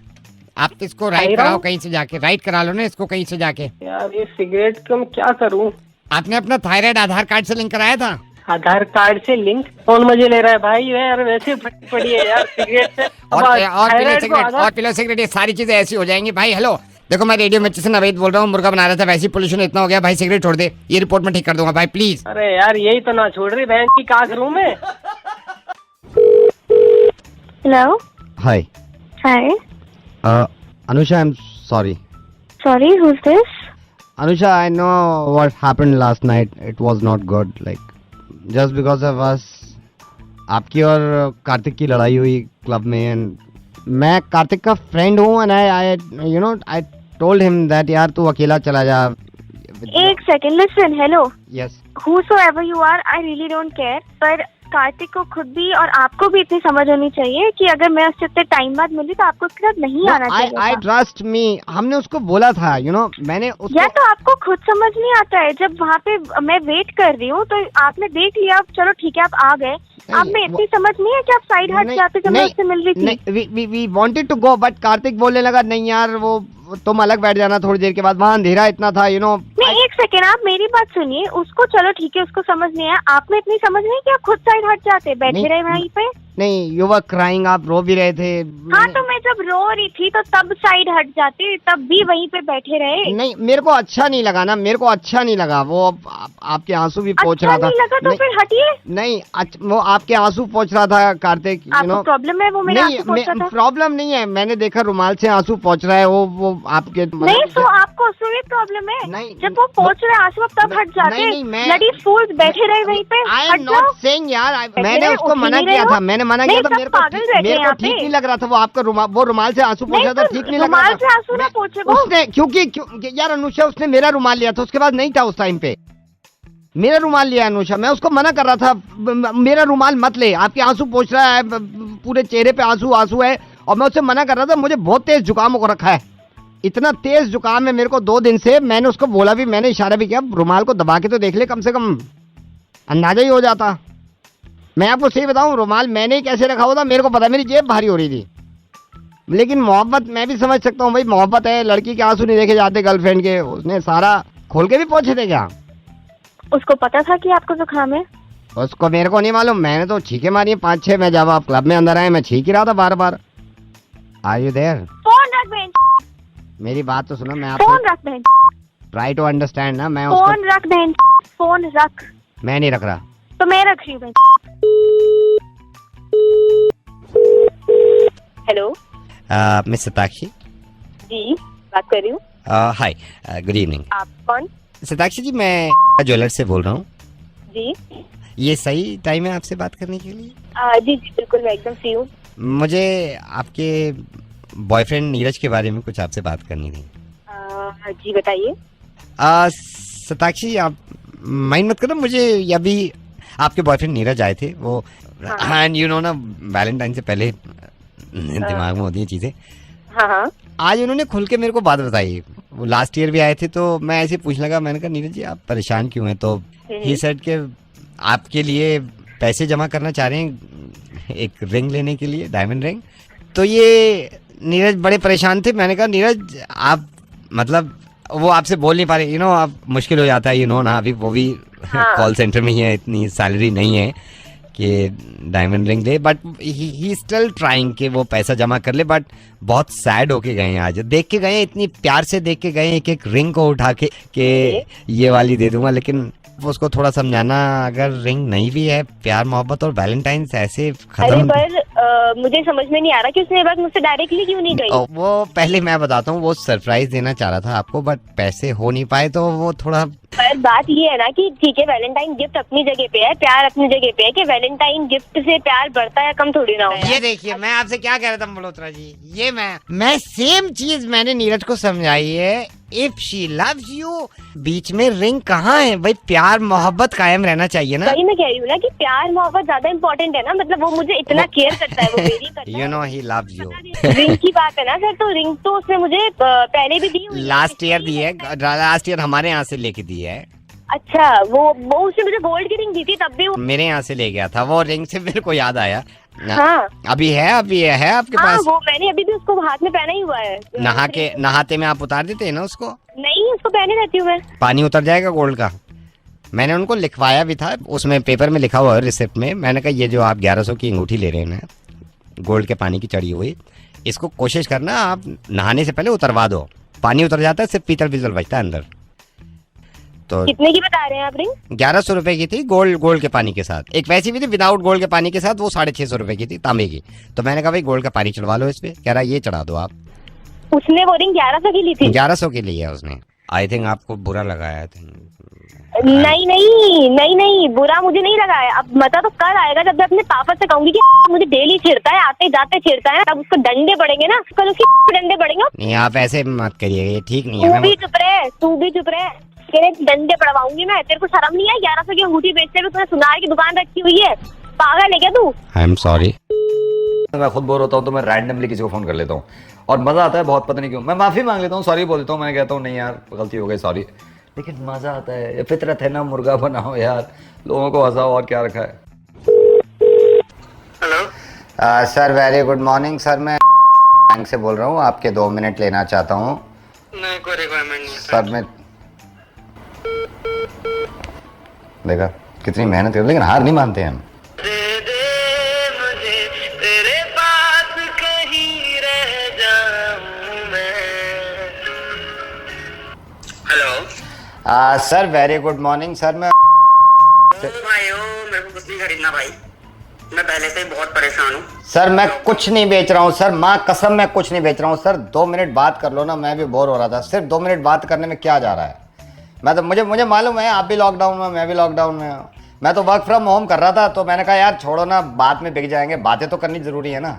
[SPEAKER 9] आप इसको राइट कराओ कहीं से जाके, राइट करा लो ना इसको कहीं से जाके।
[SPEAKER 5] यार ये सिगरेट का मैं क्या करूँ?
[SPEAKER 9] आपने अपना थायराइड आधार कार्ड से लिंक कराया था?
[SPEAKER 5] आधार कार्ड से लिंक? कौन मजे ले रहा है भाई? यार वैसे पड़ी है यार सिगरेट से।
[SPEAKER 9] और पी लो सिगरेट, ये सारी चीजें ऐसी हो जाएंगी भाई। हेलो देखो, मैं रेडियो मिर्ची से नवेद बोल रहा हूँ। मुर्गा बना रहा था, वैसे पोल्यूशन इतना हो गया भाई, सिगरेट छोड़ दे, ये रिपोर्ट में ठीक कर दूंगा भाई प्लीज।
[SPEAKER 5] अरे यार यही तो ना छोड़ रही बहन की, क्या करूँ मैं?
[SPEAKER 1] Hello.
[SPEAKER 2] Hi
[SPEAKER 1] hi.
[SPEAKER 2] Anusha, I am sorry.
[SPEAKER 1] Sorry, who is this?
[SPEAKER 2] Anusha, I know what happened last night. It was not good. Like, just because of us, आपकी और कार्तिक की लड़ाई हुई क्लब में, एंड मैं कार्तिक का फ्रेंड हूँ, and I told him that यार तू अकेला चला जा।
[SPEAKER 1] एक second, listen, hello.
[SPEAKER 2] Yes.
[SPEAKER 1] Whosoever you are, I really don't care. पर कार्तिक को खुद भी और आपको भी इतनी समझ होनी चाहिए कि अगर मैं उससे इतने टाइम बाद मिली तो आपको उसके साथ नहीं आना चाहिए।
[SPEAKER 9] आई ट्रस्ट मी, हमने उसको बोला था, मैंने उसको...
[SPEAKER 1] या तो आपको खुद समझ नहीं आता है, जब वहाँ पे मैं वेट कर रही हूँ तो आपने देख लिया, चलो ठीक है आप आ गए, आप में इतनी समझ नहीं है कि आप साइड हट जाते जब मैं उससे मिल रही थी।
[SPEAKER 9] We wanted to go, but Kartik बोलने लगा नहीं यार वो तुम अलग बैठ जाना थोड़ी देर के बाद, वहाँ अंधेरा इतना था
[SPEAKER 1] नहीं, एक सेकेंड, आप मेरी बात सुनिए। उसको चलो ठीक है, उसको समझ नहीं है, आप में इतनी समझ नहीं कि आप खुद साइड हट जाते, बैठे रहे वहीं पे।
[SPEAKER 9] नहीं, यू वर क्राइंग, आप रो भी रहे थे।
[SPEAKER 1] हाँ तो मैं जब रो रही थी तो तब साइड हट जाते, तब भी वहीं पे बैठे रहे।
[SPEAKER 9] नहीं, मेरे को अच्छा नहीं लगा ना, मेरे को अच्छा नहीं लगा वो आपके आंसू भी पोंछ रहा था।
[SPEAKER 1] नहीं लगा तो फिर हटिए।
[SPEAKER 9] नहीं, वो आपके आंसू पोंछ रहा था कार्तिक।
[SPEAKER 1] आपको प्रॉब्लम है? वो मेरे आंसू पोंछ रहा था।
[SPEAKER 9] प्रॉब्लम नहीं है, मैंने देखा रुमाल से आंसू पोंछ रहा है वो आपके।
[SPEAKER 1] नहीं तो आपको उसमें भी प्रॉब्लम है?
[SPEAKER 9] नहीं,
[SPEAKER 1] जब वो पोंछ रहे आंसू आप तब हट जाते। ब्लडी फूल्स, बैठे रहे वहीं पे।
[SPEAKER 9] आई एम नॉट सेइंग यार, मैंने उसको मना किया था, मेरे को ठीक नहीं लग रहा था वो आपका रुमाल से आंसू पोंछ रहा था, ठीक नहीं लग रहा था।
[SPEAKER 1] रुमाल से आंसू ना पोंछे वो।
[SPEAKER 9] उसने क्योंकि यार अनुषा उसने मेरा रुमाल लिया था, उसके बाद नहीं था उस टाइम पे, मेरा रुमाल लिया अनुषा, मैं उसको मना कर रहा था मेरा रुमाल मत ले, आपके आंसू पोंछ रहा है, पूरे चेहरे पे आंसू है, और मैं उससे मना कर रहा था। मुझे बहुत तेज जुकाम हो रखा है, इतना तेज जुकाम है मेरे को 2 दिन से। मैंने उसको बोला भी, मैंने इशारा भी किया, रुमाल को दबा के तो देख ले, कम से कम अंदाजा ही हो जाता। मैं आपको सही बताऊं, रुमाल मैंने ही कैसे रखा हुआ था मेरे को पता, मेरी जेब भारी हो रही थी। लेकिन मोहब्बत मैं भी समझ सकता हूँ भाई, मोहब्बत है, लड़की के आंसू नहीं देखे जाते गर्लफ्रेंड के। उसने सारा खोल के भी पहुंचे थे क्या?
[SPEAKER 1] उसको पता था कि आपको जुकाम है?
[SPEAKER 9] उसको मेरे को नहीं मालूम, मैंने तो छींके मारी 5-6 में, जब आप क्लब में अंदर आए मैं छींक ही रहा था बार बार। Are you there?
[SPEAKER 1] फोन रख बहन,
[SPEAKER 9] मेरी बात तो सुनो, मैं आपको
[SPEAKER 1] फोन रख बहन,
[SPEAKER 9] ट्राई टू अंडरस्टैंड ना। मैं
[SPEAKER 1] फोन रख बहन, फोन रख।
[SPEAKER 9] मैं नहीं रख रहा
[SPEAKER 1] तो मैं रख रही हूँ बहन।
[SPEAKER 8] Hello
[SPEAKER 2] miss Satakshi?
[SPEAKER 8] जी, बात कर रही हूँ।
[SPEAKER 2] हाय, गुड इवनिंग।
[SPEAKER 8] आप कौन?
[SPEAKER 2] सताक्षी जी, मैं ज्वेलर से बोल रहा हूँ।
[SPEAKER 8] जी,
[SPEAKER 2] ये सही टाइम है आपसे बात करने के लिए?
[SPEAKER 8] जी जी बिल्कुल, मैं एकदम फ्री हूँ।
[SPEAKER 2] मुझे आपके बॉयफ्रेंड नीरज के बारे में कुछ आपसे बात करनी थी।
[SPEAKER 8] जी बताइए।
[SPEAKER 2] सताक्षी, आप माइंड मत करो, मुझे अभी आपके बॉयफ्रेंड नीरज आए थे, वो एंड यू नो ना, वैलेंटाइन से पहले दिमाग में होती है चीजें।
[SPEAKER 8] हाँ।
[SPEAKER 2] आज उन्होंने खुल के मेरे को बात बताई। वो लास्ट ईयर भी आए थे, तो मैं ऐसे पूछने लगा, मैंने कहा नीरज जी आप परेशान क्यों हैं? तो ही सेड के आपके लिए पैसे जमा करना चाह रहे हैं एक रिंग लेने के लिए, डायमंड रिंग। तो ये नीरज बड़े परेशान थे। मैंने कहा नीरज आप मतलब वो आपसे बोल नहीं पा रहे, आप मुश्किल हो जाता है ना, अभी वो भी कॉल सेंटर में ही है, इतनी सैलरी नहीं है कि डायमंड रिंग ले, बट ही स्टिल ट्राइंग कि वो पैसा जमा कर ले। बट बहुत सैड होके गए हैं आज, देख के गए, इतनी प्यार से देख के गए एक एक रिंग को उठा के कि ये वाली दे दूंगा। लेकिन उसको थोड़ा समझाना, अगर रिंग नहीं भी है, प्यार मोहब्बत और वैलेंटाइन ऐसे खत्म।
[SPEAKER 8] पर मुझे समझ में नहीं आ रहा कि उसने ये बात मुझसे डायरेक्टली क्यों नहीं कही।
[SPEAKER 2] वो पहले मैं बताता हूँ, वो सरप्राइज देना चाह रहा था आपको, बट पैसे हो नहीं पाए, तो वो थोड़ा।
[SPEAKER 8] पर बात ये है ना कि ठीक है, वैलेंटाइन गिफ्ट अपनी जगह पे है, प्यार अपनी जगह पे है, कि वैलेंटाइन गिफ्ट से प्यार बढ़ता है कम थोड़ी ना होता है।
[SPEAKER 9] ये देखिए, मैं आपसे क्या कह रहा था मल्होत्रा जी, ये मैं सेम चीज मैंने नीरज को समझाई है। इफ शी लव्स यू, बीच में रिंग कहाँ है भाई? प्यार मोहब्बत कायम रहना चाहिए ना।
[SPEAKER 8] वही मैं कह रही हूँ ना कि प्यार मोहब्बत ज्यादा इम्पोर्टेंट है ना, मतलब वो मुझे इतना केयर करता है, वो मेरी करता है।
[SPEAKER 2] You know he loves you.
[SPEAKER 8] Ring की बात है ना सर, तो रिंग तो उसने मुझे पहले भी दी हुई है।
[SPEAKER 2] लास्ट ईयर दी है, लास्ट ईयर हमारे यहाँ से लेके दी है।
[SPEAKER 8] अच्छा, वो उसने मुझे गोल्ड की रिंग दी थी, तब भी
[SPEAKER 2] मेरे यहाँ से ले गया था वो रिंग, से मेरे को याद आया।
[SPEAKER 8] हाँ,
[SPEAKER 2] अभी है आपके पास?
[SPEAKER 8] वो मैंने अभी भी उसको हाथ में पहना ही हुआ है।
[SPEAKER 2] नहाते में आप उतार देते हैं ना उसको?
[SPEAKER 8] नहीं, उसको पहने रहती हूँ मैं।
[SPEAKER 2] पानी उतर जाएगा गोल्ड का? मैंने उनको लिखवाया भी था, उसमें पेपर में लिखा हुआ है रिसिप्ट में। मैंने कहा ये जो आप 1100 की अंगूठी ले रहे हैं ना, गोल्ड के पानी की चढ़ी हुई, इसको कोशिश करना आप नहाने से पहले उतरवा दो। पानी उतर जाता है, सिर्फ पीतल बचता है अंदर। तो
[SPEAKER 8] कितने की बता रहे हैं आप रिंग?
[SPEAKER 2] 1100 रुपए की थी, गोल्ड के पानी के साथ। एक वैसी भी थी विदाउट गोल्ड के पानी के साथ, वो 650 रुपए की थी, तांबे की। तो मैंने कहा भाई गोल्ड का पानी चढ़वा लो इस पे। कह रहा ये चढ़ा दो आप।
[SPEAKER 8] उसने वो रिंग 1100 की ली थी?
[SPEAKER 2] 1100 की ली है उसने। आई थिंक आपको बुरा लगाया था।
[SPEAKER 8] नहीं, बुरा मुझे नहीं लगा है। अब मजा तो कल आएगा जब मैं अपने पापा से कहूंगी कि मुझे डेली छेड़ता है, आते जाते छेड़ता है, तब उसको डंडे पड़ेंगे ना, कल उसके डंडे पड़ेंगे।
[SPEAKER 2] नहीं, आप ऐसे मत करिए, ये ठीक नहीं है।
[SPEAKER 8] तू भी चुप रहे, तेरे डंडे पड़वाऊंगी मैं। तेरे को शर्म नहीं है? 1100 की अंगूठी बेचते हुए तूने सुनार की दुकान रखी हुई है, पागल है क्या तू?
[SPEAKER 2] I am sorry. मैं खुद बोर होता हूँ तो मैं रैंडमली किसी को फोन कर लेता हूँ और मजा आता है बहुत, पता नहीं क्यों। मैं माफी मांग लेता हूँ, सॉरी बोल देता हूँ, मैं कहता हूँ नहीं यार गलती हो गई सॉरी, लेकिन मजा आता है। ये फितरत है ना, मुर्गा बनाओ यार, लोगों को हंसाओ, और क्या रखा है।
[SPEAKER 9] Hello sir, very good morning sir. मैं बैंक से बोल रहा हूँ, आपके 2 मिनट लेना चाहता हूँ।
[SPEAKER 11] नहीं, कोई रिक्वायरमेंट नहीं है
[SPEAKER 9] सर मैं देखा कितनी मेहनत कर, लेकिन हार नहीं मानते हम।
[SPEAKER 11] दे दे मुझे तेरे पास कहीं रह जाऊं मैं। Hello
[SPEAKER 9] sir very good morning sir. मैं
[SPEAKER 11] भाई हो, मेरे को कुछ नहीं खरीदना भाई, मैं पहले से ही बहुत परेशान हूँ।
[SPEAKER 9] सर मैं कुछ नहीं बेच रहा हूँ सर, माँ कसम मैं कुछ नहीं बेच रहा हूँ सर। 2 मिनट बात कर लो ना, मैं भी बोर हो रहा था। सिर्फ 2 मिनट बात करने में क्या जा रहा है। मैं तो मुझे मालूम है आप भी लॉकडाउन में, मैं भी लॉकडाउन में हूँ। मैं तो वर्क फ्रॉम होम कर रहा था, तो मैंने कहा यार छोड़ो ना, बाद में बिक जाएंगे, बातें तो करनी जरूरी है ना,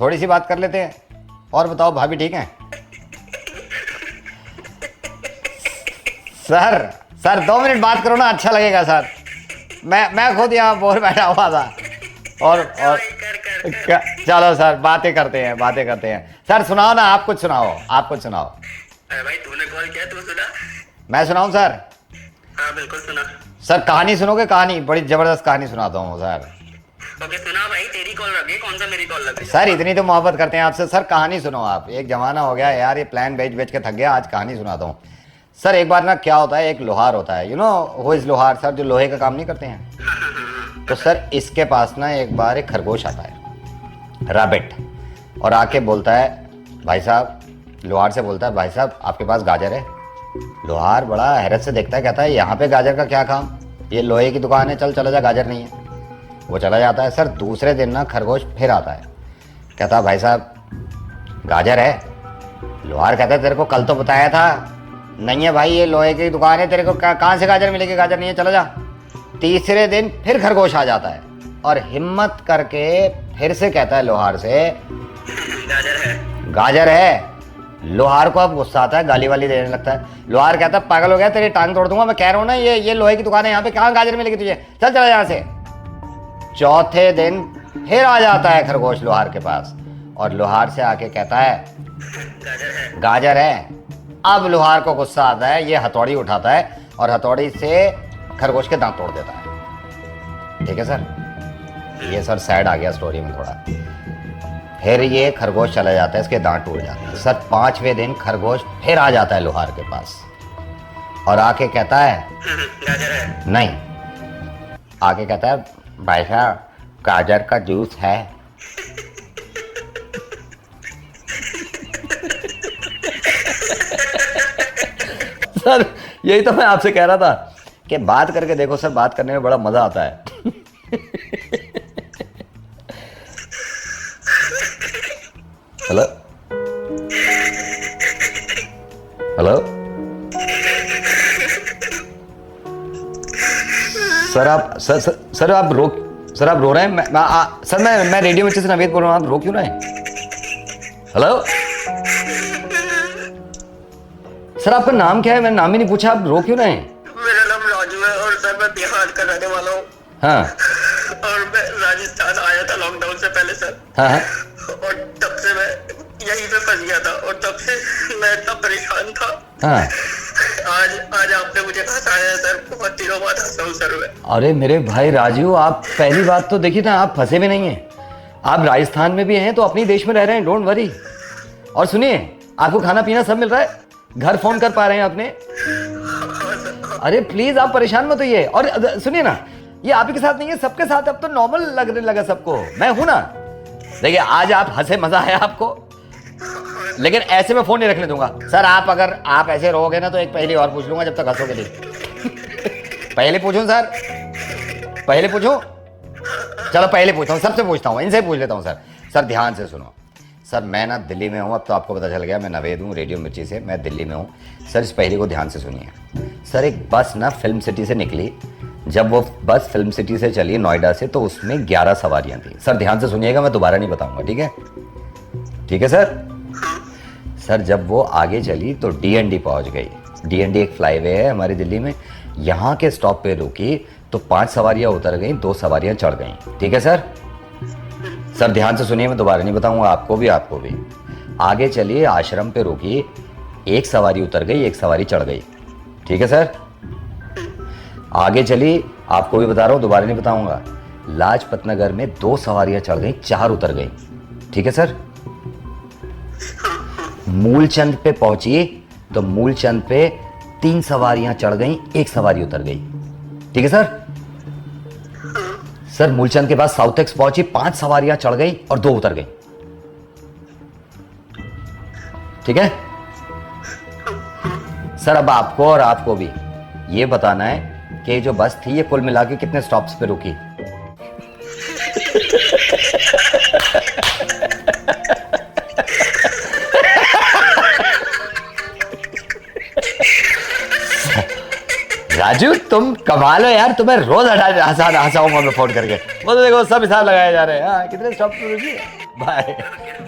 [SPEAKER 9] थोड़ी सी बात कर लेते हैं। और बताओ भाभी ठीक है? सर 2 मिनट बात करो ना, अच्छा लगेगा सर। मैं खुद यहाँ बोर बैठा हुआ था और चलो सर बातें करते हैं। सर सुनाओ ना, आप कुछ सुनाओ।
[SPEAKER 11] अरे भाई तूने कॉल किया, तू सुना?
[SPEAKER 9] मैं सुनाऊं सर?
[SPEAKER 11] हाँ बिल्कुल सुना।
[SPEAKER 9] सर कहानी सुनोगे? कहानी बड़ी जबरदस्त कहानी सुनाता हूँ सर।
[SPEAKER 11] ओके सुना भाई, तेरी कॉल लगी, कौन सा मेरी कॉल लगी?
[SPEAKER 9] सर इतनी तो मोहब्बत करते हैं आपसे। सर कहानी सुनो आप। एक जमाना हो गया यार, ये प्लान बेच के थक गया, आज कहानी सुनाता हूँ। सर एक बार ना क्या होता है, एक लोहार होता है, यू नो हु इज लोहार सर, जो लोहे का काम नहीं करते हैं। तो सर इसके पास ना एक बार एक खरगोश आता है, रैबिट, और आके बोलता है भाई साहब, लोहार से बोलता है भाई साहब आपके पास गाजर है? लोहार बड़ा हैरत से देखता है, कहता है यहाँ पे गाजर का क्या काम, ये लोहे की दुकान है, चला जा, गाजर नहीं है। वो चला जाता है। सर दूसरे दिन ना खरगोश फिर आता है, कहता है भाई साहब गाजर है? लोहार कहता है तेरे को कल तो बताया था। नहीं है भाई, ये लोहे की दुकान है, तेरे को कहाँ से गाजर मिलेगी, गाजर नहीं है, चला जा। तीसरे दिन फिर खरगोश आ जाता है और हिम्मत करके फिर से कहता है लोहार से गाजर है। लोहार को अब गुस्सा आता है, गाली वाली देने लगता है। लोहार कहता है पागल हो गया, तेरी टांग तोड़ दूंगा, मैं कह रहा हूँ ना ये लोहे की दुकान है, यहाँ पे कहाँ गाजर मिलेगी तुझे, चला यहाँ से। चौथे दिन फिर आ जाता है खरगोश लोहार के पास और लोहार से आके कहता है गाजर है। अब लोहार को गुस्सा आता है, ये हथौड़ी उठाता है और हथौड़ी से खरगोश के दांत तोड़ देता है। ठीक है सर, ये सर सैड आ गया स्टोरी में थोड़ा। फिर ये खरगोश चला जाता है, इसके दांत टूट जाते हैं। सर 5वें दिन खरगोश फिर आ जाता है लोहार के पास और आके कहता है नहीं, आके कहता है भाई साहब गाजर का जूस है।
[SPEAKER 2] सर यही तो मैं आपसे कह रहा था कि बात करके देखो सर, बात करने में बड़ा मजा आता है। हेलो हेलो सर आप रो रहे हैं? मैं रेडियो मिर्ची से नवेद बोल रहा हूँ, आप रो क्यों रहे हैं? हेलो सर आपका नाम क्या है? मैंने नाम ही नहीं पूछा, आप रो क्यों रहे हैं?
[SPEAKER 11] मेरा नाम राजू है और सर मैं बिहार का रहने वाला हूँ।
[SPEAKER 2] हाँ
[SPEAKER 11] और मैं राजस्थान आया था लॉकडाउन से पहले सर।
[SPEAKER 2] हाँ
[SPEAKER 11] और तब से मैं यहीं पे फंस गया था और तब से मैं इतना परेशान था।
[SPEAKER 2] हाँ
[SPEAKER 11] आज आपने मुझे हंसाया है सर, बहुत दिनों बाद हंसा हूँ सर मैं।
[SPEAKER 2] अरे मेरे भाई राजू, आप पहली बात तो देखिए ना, आप फंसे भी नहीं हैं, आप राजस्थान में भी हैं तो अपनी देश में रह रहे हैं, डोंट वरी। और सुनिए, आपको खाना पीना सब मिल रहा है, घर फोन कर पा रहे हैं अपने। अरे प्लीज आप परेशान मत होइए। और सुनिए ना, ये आप ही के साथ नहीं है, सबके साथ अब तो नॉर्मल लगने लगा सबको, मैं हूं ना। देखिए आज आप हंसे, मजा आया आपको, लेकिन ऐसे में फोन नहीं रखने दूंगा सर। अगर आप ऐसे रहोगे ना तो एक पहली और पूछ लूंगा जब तक हंसोगे नहीं। पहले पूछूं सर? पहले पूछूं? चलो पहले पूछता हूँ, सबसे पूछता हूँ, इनसे पूछ लेता हूँ सर। सर ध्यान से सुनो सर, मैं ना दिल्ली में हूँ, अब तो आपको पता चल गया, मैं नवेद हूँ रेडियो मिर्ची से, मैं दिल्ली में हूँ सर। इस पहली को ध्यान से सुनिए सर। एक बस ना फिल्म सिटी से निकली, जब वो बस फिल्म सिटी से चली नोएडा से, तो उसमें 11 सवारियां थी। सर ध्यान से सुनिएगा, मैं दोबारा नहीं बताऊंगा, ठीक है? ठीक है सर। सर जब वो आगे चली तो DND पहुंच गई D&D एक फ्लाईवे है हमारी दिल्ली में, यहाँ के स्टॉप पे रुकी तो 5 सवारियाँ उतर गई, 2 सवारियाँ चढ़ गई। ठीक है सर? सर ध्यान से सुनिए, मैं दोबारा नहीं बताऊंगा, आपको भी। आगे चलिए, आश्रम पे रुकी, 1 सवारी उतर गई, 1 सवारी चढ़ गई। ठीक है सर? आगे चलिए, आपको भी बता रहा हूँ, दोबारा नहीं बताऊंगा। लाजपत नगर में 2 सवारियां चढ़ गई, 4 उतर गई। ठीक है सर? मूलचंद पे पहुंची तो मूलचंद पे 3 सवारियां चढ़ गई, 1 सवारी उतर गई। ठीक है सर? सर मूलचंद के बाद साउथ एक्स पहुंची, 5 सवारियां चढ़ गई और 2 उतर गई। ठीक है सर? अब आपको और आपको भी ये बताना है कि जो बस थी ये कुल मिला के कितने स्टॉप्स पे रुकी। राजू तुम कमाल हो यार, तुम्हें रोज हंसाऊंगा मैं फोन करके। वो तो देखो सब हिसाब लगाए जा रहे हैं। हाँ, कितने स्टॉप पे रुकी? Bye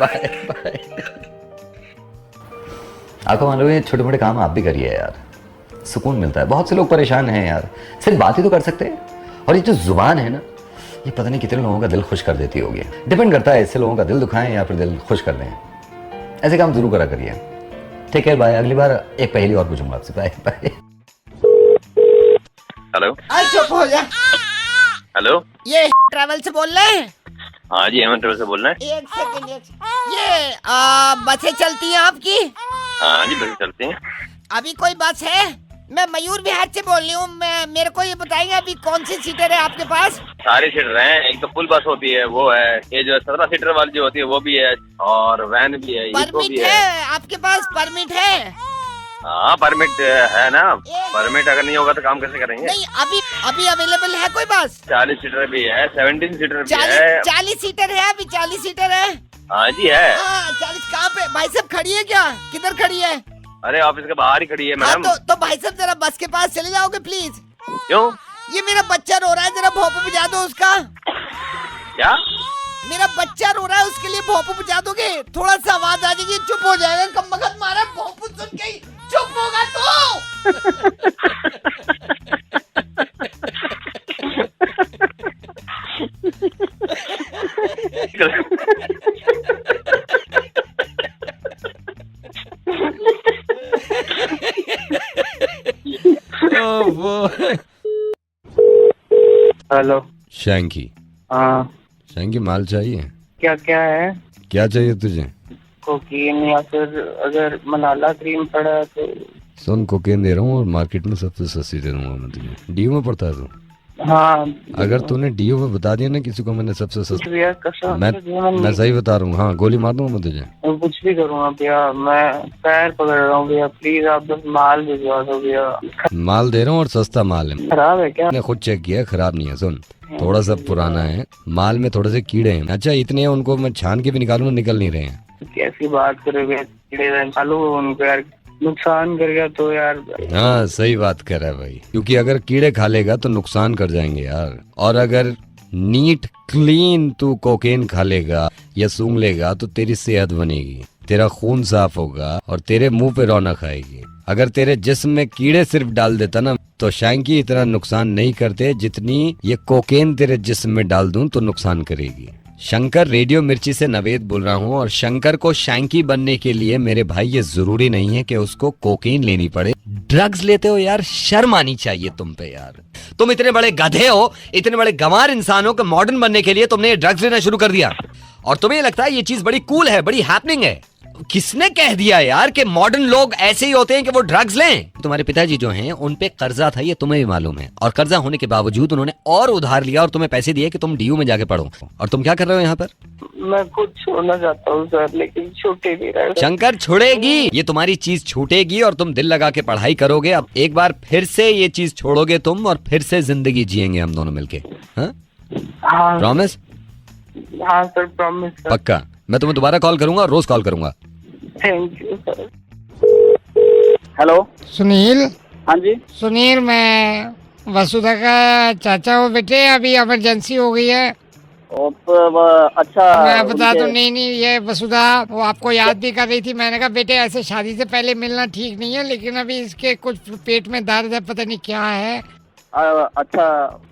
[SPEAKER 2] bye bye. आपको मालूम है छोटे मोटे काम आप भी करिए यार, सुकून मिलता है। बहुत से लोग परेशान हैं यार, सिर्फ बात ही तो कर सकते हैं। और ये जो जुबान है ना, ये पता नहीं कितने लोगों का दिल खुश कर देती होगी। डिपेंड करता है इससे लोगों का दिल दुखाएं या फिर दिल खुश कर दें। ऐसे काम जरूर करा करिए। ठीक है, बाय। अगली बार एक पहेली और पूछूंगा आपसे। Bye bye.
[SPEAKER 10] हेलो,
[SPEAKER 9] चुप हो जा।
[SPEAKER 10] हेलो,
[SPEAKER 9] ये ट्रैवल से बोल रहे हैं?
[SPEAKER 10] हाँ जी, हेमंत ट्रैवल से बोल रहे हैं।
[SPEAKER 9] एक सेकंड। ये बसें चलती हैं आपकी?
[SPEAKER 10] हाँ जी, बस चलते हैं।
[SPEAKER 9] अभी कोई बस है? मैं मयूर विहार से बोल रही हूँ। मेरे को ये बताएंगे अभी कौन सी सीटर है आपके पास?
[SPEAKER 10] सारी सीटर हैं। एक तो फुल बस होती है, वो है। ये जो 17 सीटर वाली जो होती है वो भी है, और वैन भी है।
[SPEAKER 9] परमिट है आपके पास? परमिट है?
[SPEAKER 10] हाँ, परमिट है ना। परमिट अगर नहीं होगा तो काम कैसे करेंगे?
[SPEAKER 9] नहीं, अभी अवेलेबल है कोई बस?
[SPEAKER 10] 40 सीटर भी है, 17 सीटर भी है।
[SPEAKER 9] 40 सीटर है अभी? 40 सीटर है?
[SPEAKER 10] हाँ जी है।
[SPEAKER 9] 40 कहाँ पे भाई साहब खड़ी है क्या? किधर खड़ी है?
[SPEAKER 10] अरे ऑफिस के बाहर ही खड़ी है मैडम।
[SPEAKER 9] तो भाई साहब जरा बस के पास चले जाओगे प्लीज?
[SPEAKER 10] क्यों?
[SPEAKER 9] ये मेरा बच्चा रो रहा है, जरा भोंपू बजा दो उसका।
[SPEAKER 10] क्या?
[SPEAKER 9] मेरा बच्चा रो रहा है, उसके लिए भोंपू बजा दोगे? थोड़ा सा आवाज आ जाएगी, चुप हो जाएगा। कम बखत मारा भोंपू सुन के चुप होगा
[SPEAKER 12] हेलो
[SPEAKER 2] शैंकी।
[SPEAKER 12] हाँ,
[SPEAKER 2] शैंकी माल चाहिए?
[SPEAKER 12] क्या क्या है?
[SPEAKER 2] क्या चाहिए तुझे?
[SPEAKER 12] कोकीन या फिर अगर मलाला क्रीम पड़ा है तो।
[SPEAKER 2] सुन, कोकेन दे रहा हूँ और मार्केट में सबसे सस्ती दे दूंगा मैं तुझे। डीओ में पड़ता है तू?
[SPEAKER 12] हाँ,
[SPEAKER 2] अगर तूने डीओ में बता दिया ना किसी को मैंने सबसे सस्ता,
[SPEAKER 12] भैया कसम
[SPEAKER 2] मैं सही बता रहा हूँ। हाँ, गोली मार दूंगा मैं तुझे।
[SPEAKER 12] कुछ भी करूँगा भैया, मैं पैर पकड़ रहा हूँ भैया, प्लीज आप बस माल भिजवा दो भैया।
[SPEAKER 2] माल दे रहा हूँ और सस्ता माल है।
[SPEAKER 12] खराब है क्या?
[SPEAKER 2] मैंने खुद चेक किया, खराब नहीं है। सुन, थोड़ा सा पुराना है, माल में थोड़े से कीड़े हैं। अच्छा, इतने हैं, उनको मैं छान के भी निकालूंगा, निकल नहीं रहे हैं।
[SPEAKER 12] कैसी बात करोगे? कीड़े निकालो उनको यार, नुकसान कर गया तो यार।
[SPEAKER 2] हाँ, सही बात कर रहा है भाई, क्योंकि अगर कीड़े खा लेगा तो नुकसान कर जाएंगे यार। और अगर नीट क्लीन तू कोकेन खा लेगा या सूंघ लेगा तो तेरी सेहत बनेगी, तेरा खून साफ होगा और तेरे मुंह पे रौनक आएगी। अगर तेरे जिस्म में कीड़े सिर्फ डाल देता ना तो शैंकी इतना नुकसान नहीं करते जितनी ये कोकेन तेरे जिस्म में डाल दूं तो नुकसान करेगी। शंकर रेडियो मिर्ची से नवेद बोल रहा हूँ, और शंकर को शैंकी बनने के लिए मेरे भाई ये जरूरी नहीं है कि उसको कोकेन लेनी पड़े। ड्रग्स लेते हो यार, शर्म आनी चाहिए तुम पे यार। तुम इतने बड़े गधे हो, इतने बड़े गंवार इंसान हो कि मॉडर्न बनने के लिए तुमने ये ड्रग्स लेना शुरू कर दिया, और तुम्हें लगता है ये चीज बड़ी कूल है, बड़ी हैपनिंग है। किसने कह दिया यार कि मॉडर्न लोग ऐसे ही होते हैं कि वो ड्रग्स लें? तुम्हारे पिताजी जो हैं उन पे कर्जा था, ये तुम्हें भी मालूम है, और कर्जा होने के बावजूद उन्होंने और उधार लिया और तुम्हें पैसे दिए कि तुम डीयू में जाके पढ़ो। और तुम क्या कर रहे हो यहाँ पर?
[SPEAKER 12] मैं कुछ छोड़ना चाहता हूँ सर, लेकिन छूटे नहीं रहा।
[SPEAKER 2] शंकर, छुड़ेगी, ये तुम्हारी चीज छूटेगी और तुम दिल लगा के पढ़ाई करोगे। अब एक बार फिर से ये चीज छोड़ोगे तुम और फिर से जिंदगी जिएंगे हम दोनों मिलके। हाँ, प्रॉमिस?
[SPEAKER 12] हाँ सर, प्रॉमिस सर।
[SPEAKER 2] पक्का? मैं तुम्हें दोबारा कॉल करूंगा, रोज कॉल करूंगा।
[SPEAKER 12] Thank you sir.
[SPEAKER 13] Hello
[SPEAKER 14] Sunil.
[SPEAKER 13] हाँ जी
[SPEAKER 14] सुनील, मैं वसुधा का चाचा हूँ बेटे, अभी इमरजेंसी हो गई है।
[SPEAKER 13] अच्छा
[SPEAKER 9] मैं बता दूं,
[SPEAKER 13] उनके-
[SPEAKER 9] नहीं ये वसुधा वो आपको याद भी कर रही थी। मैंने कहा बेटे ऐसे शादी से पहले मिलना ठीक नहीं है, लेकिन अभी इसके कुछ पेट में दर्द है, पता नहीं क्या है।
[SPEAKER 13] अच्छा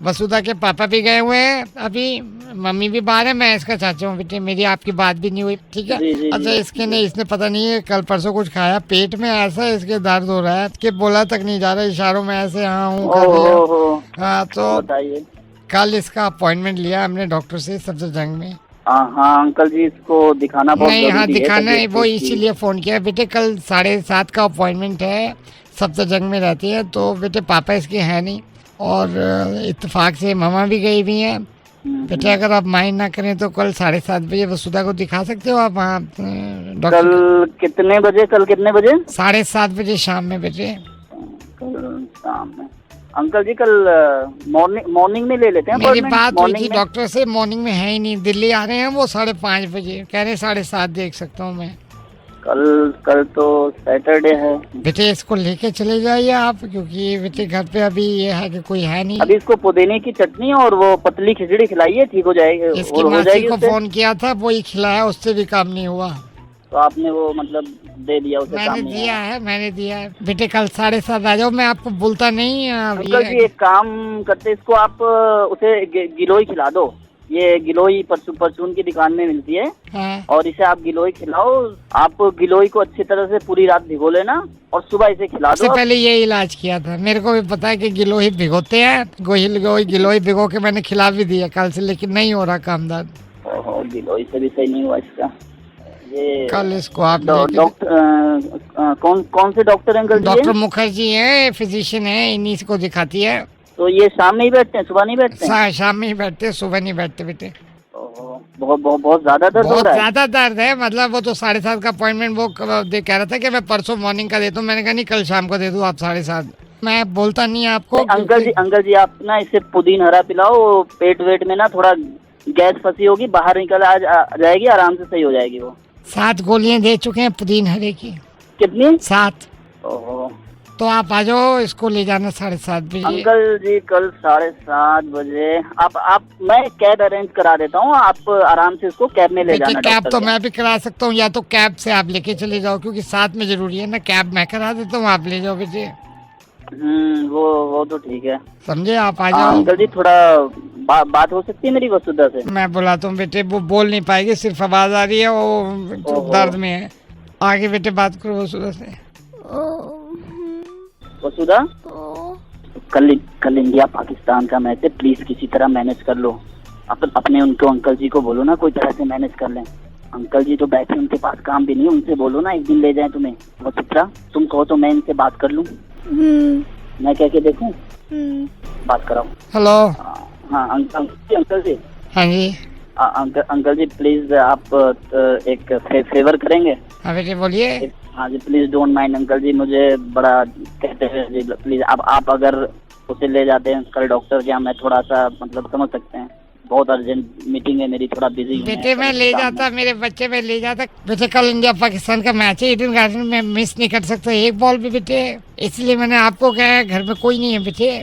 [SPEAKER 9] वसुधा के पापा भी गए हुए हैं अभी, मम्मी भी बाहर है, मैं इसका चाचा हूँ बेटे, मेरी आपकी बात भी नहीं हुई, ठीक है।
[SPEAKER 13] जी, जी,
[SPEAKER 9] अच्छा
[SPEAKER 13] जी।
[SPEAKER 9] इसके ने इसने पता नहीं है कल परसों कुछ खाया, पेट में ऐसा इसके दर्द हो रहा है कि बोला तक नहीं जा रहा, इशारों में ऐसे हाँ हूँ कर दिया। हाँ तो
[SPEAKER 13] बताइए।
[SPEAKER 9] कल इसका अपॉइंटमेंट लिया हमने डॉक्टर से सफदरजंग में।
[SPEAKER 13] हाँ अंकल जी, इसको दिखाना बहुत
[SPEAKER 9] नहीं हाँ
[SPEAKER 13] जरूरी है,
[SPEAKER 9] दिखाना है,
[SPEAKER 13] तबीयत
[SPEAKER 9] वो
[SPEAKER 13] इसकी।
[SPEAKER 9] इसीलिए फोन किया बेटे। कल 7:30 का अपॉइंटमेंट है, सफदरजंग में रहती है, तो बेटे पापा इसके हैं नहीं, और इत्तेफाक से मामा भी गई हुई हैं। बेटे अगर आप माइंड ना करें तो कल 7:30 बजे वसुधा को दिखा सकते हो आप वहाँ डॉक्टर।
[SPEAKER 13] कल कितने बजे?
[SPEAKER 9] 7:30 बजे शाम में बेटे।
[SPEAKER 13] कल शाम में अंकल जी, कल मॉर्निंग में ले लेते हैं
[SPEAKER 9] मेरी
[SPEAKER 13] appointment?
[SPEAKER 9] बात हुई
[SPEAKER 13] मॉर्निंग
[SPEAKER 9] थी
[SPEAKER 13] में?
[SPEAKER 9] डॉक्टर से, मॉर्निंग में है ही नहीं, दिल्ली आ रहे हैं वो 5:30 बजे, कह रहे 7:30 देख सकता हूँ मैं।
[SPEAKER 13] कल तो सैटरडे है।
[SPEAKER 9] बेटे इसको लेके चले जाइए आप, क्योंकि बेटे घर पे अभी ये है कि कोई है नहीं।
[SPEAKER 13] अभी इसको पुदीने की चटनी और वो पतली खिचड़ी खिलाइए, ठीक हो जाएगी।
[SPEAKER 9] इसकी
[SPEAKER 13] हो
[SPEAKER 9] मासी
[SPEAKER 13] जाएगी
[SPEAKER 9] को
[SPEAKER 13] उससे?
[SPEAKER 9] फोन किया था, वो ही खिलाया, उससे भी काम नहीं हुआ।
[SPEAKER 13] तो आपने वो मतलब दे दिया उसे?
[SPEAKER 9] मैंने
[SPEAKER 13] काम नहीं
[SPEAKER 9] दिया
[SPEAKER 13] आया।
[SPEAKER 9] है, मैंने दिया है बेटे। कल 7:30 आ जाओ, मैं आपको भूलता नहीं।
[SPEAKER 13] अंकल जी एक काम करते, इसको आप उसे गिलोई खिला दो। ये गिलोई परचून की दुकान में मिलती है,
[SPEAKER 9] हाँ।
[SPEAKER 13] और इसे आप गिलोई खिलाओ। आप गिलोई को अच्छी तरह से पूरी रात भिगो लेना और सुबह इसे खिला
[SPEAKER 9] सबसे
[SPEAKER 13] दो।
[SPEAKER 9] पहले ये इलाज किया था, मेरे को भी पता है कि गिलोई भिगोते हैं, गिलोई भिगो के मैंने खिला भी दिया कल से, लेकिन नहीं हो रहा काम दर्द।
[SPEAKER 13] ओहो, गिलोई से भी सही नहीं हुआ इसका। ये
[SPEAKER 9] कल इसको आप
[SPEAKER 13] डॉक्टर कौन से डॉक्टर अंकल जी?
[SPEAKER 9] डॉक्टर मुखर्जी है, फिजिशियन है, इन्हीं को दिखाती है।
[SPEAKER 13] तो ये शाम में ही बैठते हैं, सुबह नहीं बैठते हैं?
[SPEAKER 9] शाम में ही बैठते, सुबह नहीं बैठते बेटे।
[SPEAKER 13] बहुत ज्यादा दर्द हो
[SPEAKER 9] बहुत
[SPEAKER 13] रहा है?
[SPEAKER 9] ज्यादा दर्द है, मतलब वो तो 7:30 का अपॉइंटमेंट वो कह रहा था कि मैं परसों मॉर्निंग का देता हूँ, मैंने कहा नहीं कल शाम को दे दूँ आप 7:30। मैं बोलता नहीं आपको।
[SPEAKER 13] अंकल जी आप ना इसे पुदीन हरा पिलाओ, पेट वेट में ना थोड़ा गैस फंसी होगी, बाहर निकल आ जाएगी, आराम से सही हो जाएगी वो।
[SPEAKER 9] 7 गोलियां दे चुके हैं पुदीन हरे की।
[SPEAKER 13] कितनी?
[SPEAKER 9] 7।
[SPEAKER 13] ओहो।
[SPEAKER 9] तो आप आ जाओ, इसको ले जाना 7:30 बजे।
[SPEAKER 13] अंकल जी कल 7:30 बजे आप मैं कैब अरेंज करा देता हूँ, आप आराम से इसको कैब में ले जाना।
[SPEAKER 9] कैब
[SPEAKER 13] डॉक्टर
[SPEAKER 9] तो
[SPEAKER 13] के।
[SPEAKER 9] मैं भी करा सकता हूँ, या तो कैब से आप लेके चले जाओ, क्योंकि साथ में जरूरी है ना। कैब मैं करा देता हूँ, आप ले जाओ बेटे।
[SPEAKER 13] वो तो ठीक है,
[SPEAKER 9] समझे। आप आ जाओ।
[SPEAKER 13] अंकल जी थोड़ा बात हो सकती है मेरी वसुधा से?
[SPEAKER 9] मैं बुलाता हूँ बेटे, वो बोल नहीं पाएगी, सिर्फ आवाज आ रही है, वो दर्द में है। आगे बेटे बात करो वसुधा से।
[SPEAKER 13] वसुधा, कल इंडिया पाकिस्तान का मैच है, प्लीज किसी तरह मैनेज कर लो। अपने उनको अंकल जी को बोलो ना, कोई तरह से मैनेज कर लें। अंकल जी तो बैठे, उनके पास काम भी नहीं, उनसे बोलो ना एक दिन ले जाए तुम्हें। वसुधा तुम कहो तो मैं इनसे बात कर लूँ। मैं कह के देखूं? बात कराओ।
[SPEAKER 9] हेलो।
[SPEAKER 13] हाँ अंकल जी।
[SPEAKER 9] हाँ जी।
[SPEAKER 13] अंकल जी प्लीज आप एक फेवर करेंगे?
[SPEAKER 9] हाँ बेटे बोलिए।
[SPEAKER 13] हाँ जी प्लीज डोंट माइंड अंकल जी, मुझे बड़ा कहते हैं जी, प्लीज आप अगर उसे ले जाते हैं कल डॉक्टर के यहाँ, मैं थोड़ा सा मतलब समझ सकते हैं, बहुत अर्जेंट मीटिंग है मेरी, थोड़ा बिजी हूँ।
[SPEAKER 9] बेटे मैं ले जाता, मेरे बच्चे में ले जाता बेटे। कल इंडिया पाकिस्तान का मैच है, ईडन गार्डन में मिस नहीं कर सकता एक बॉल भी बेटे, इसलिए मैंने आपको कहा घर में कोई नहीं है बेटे।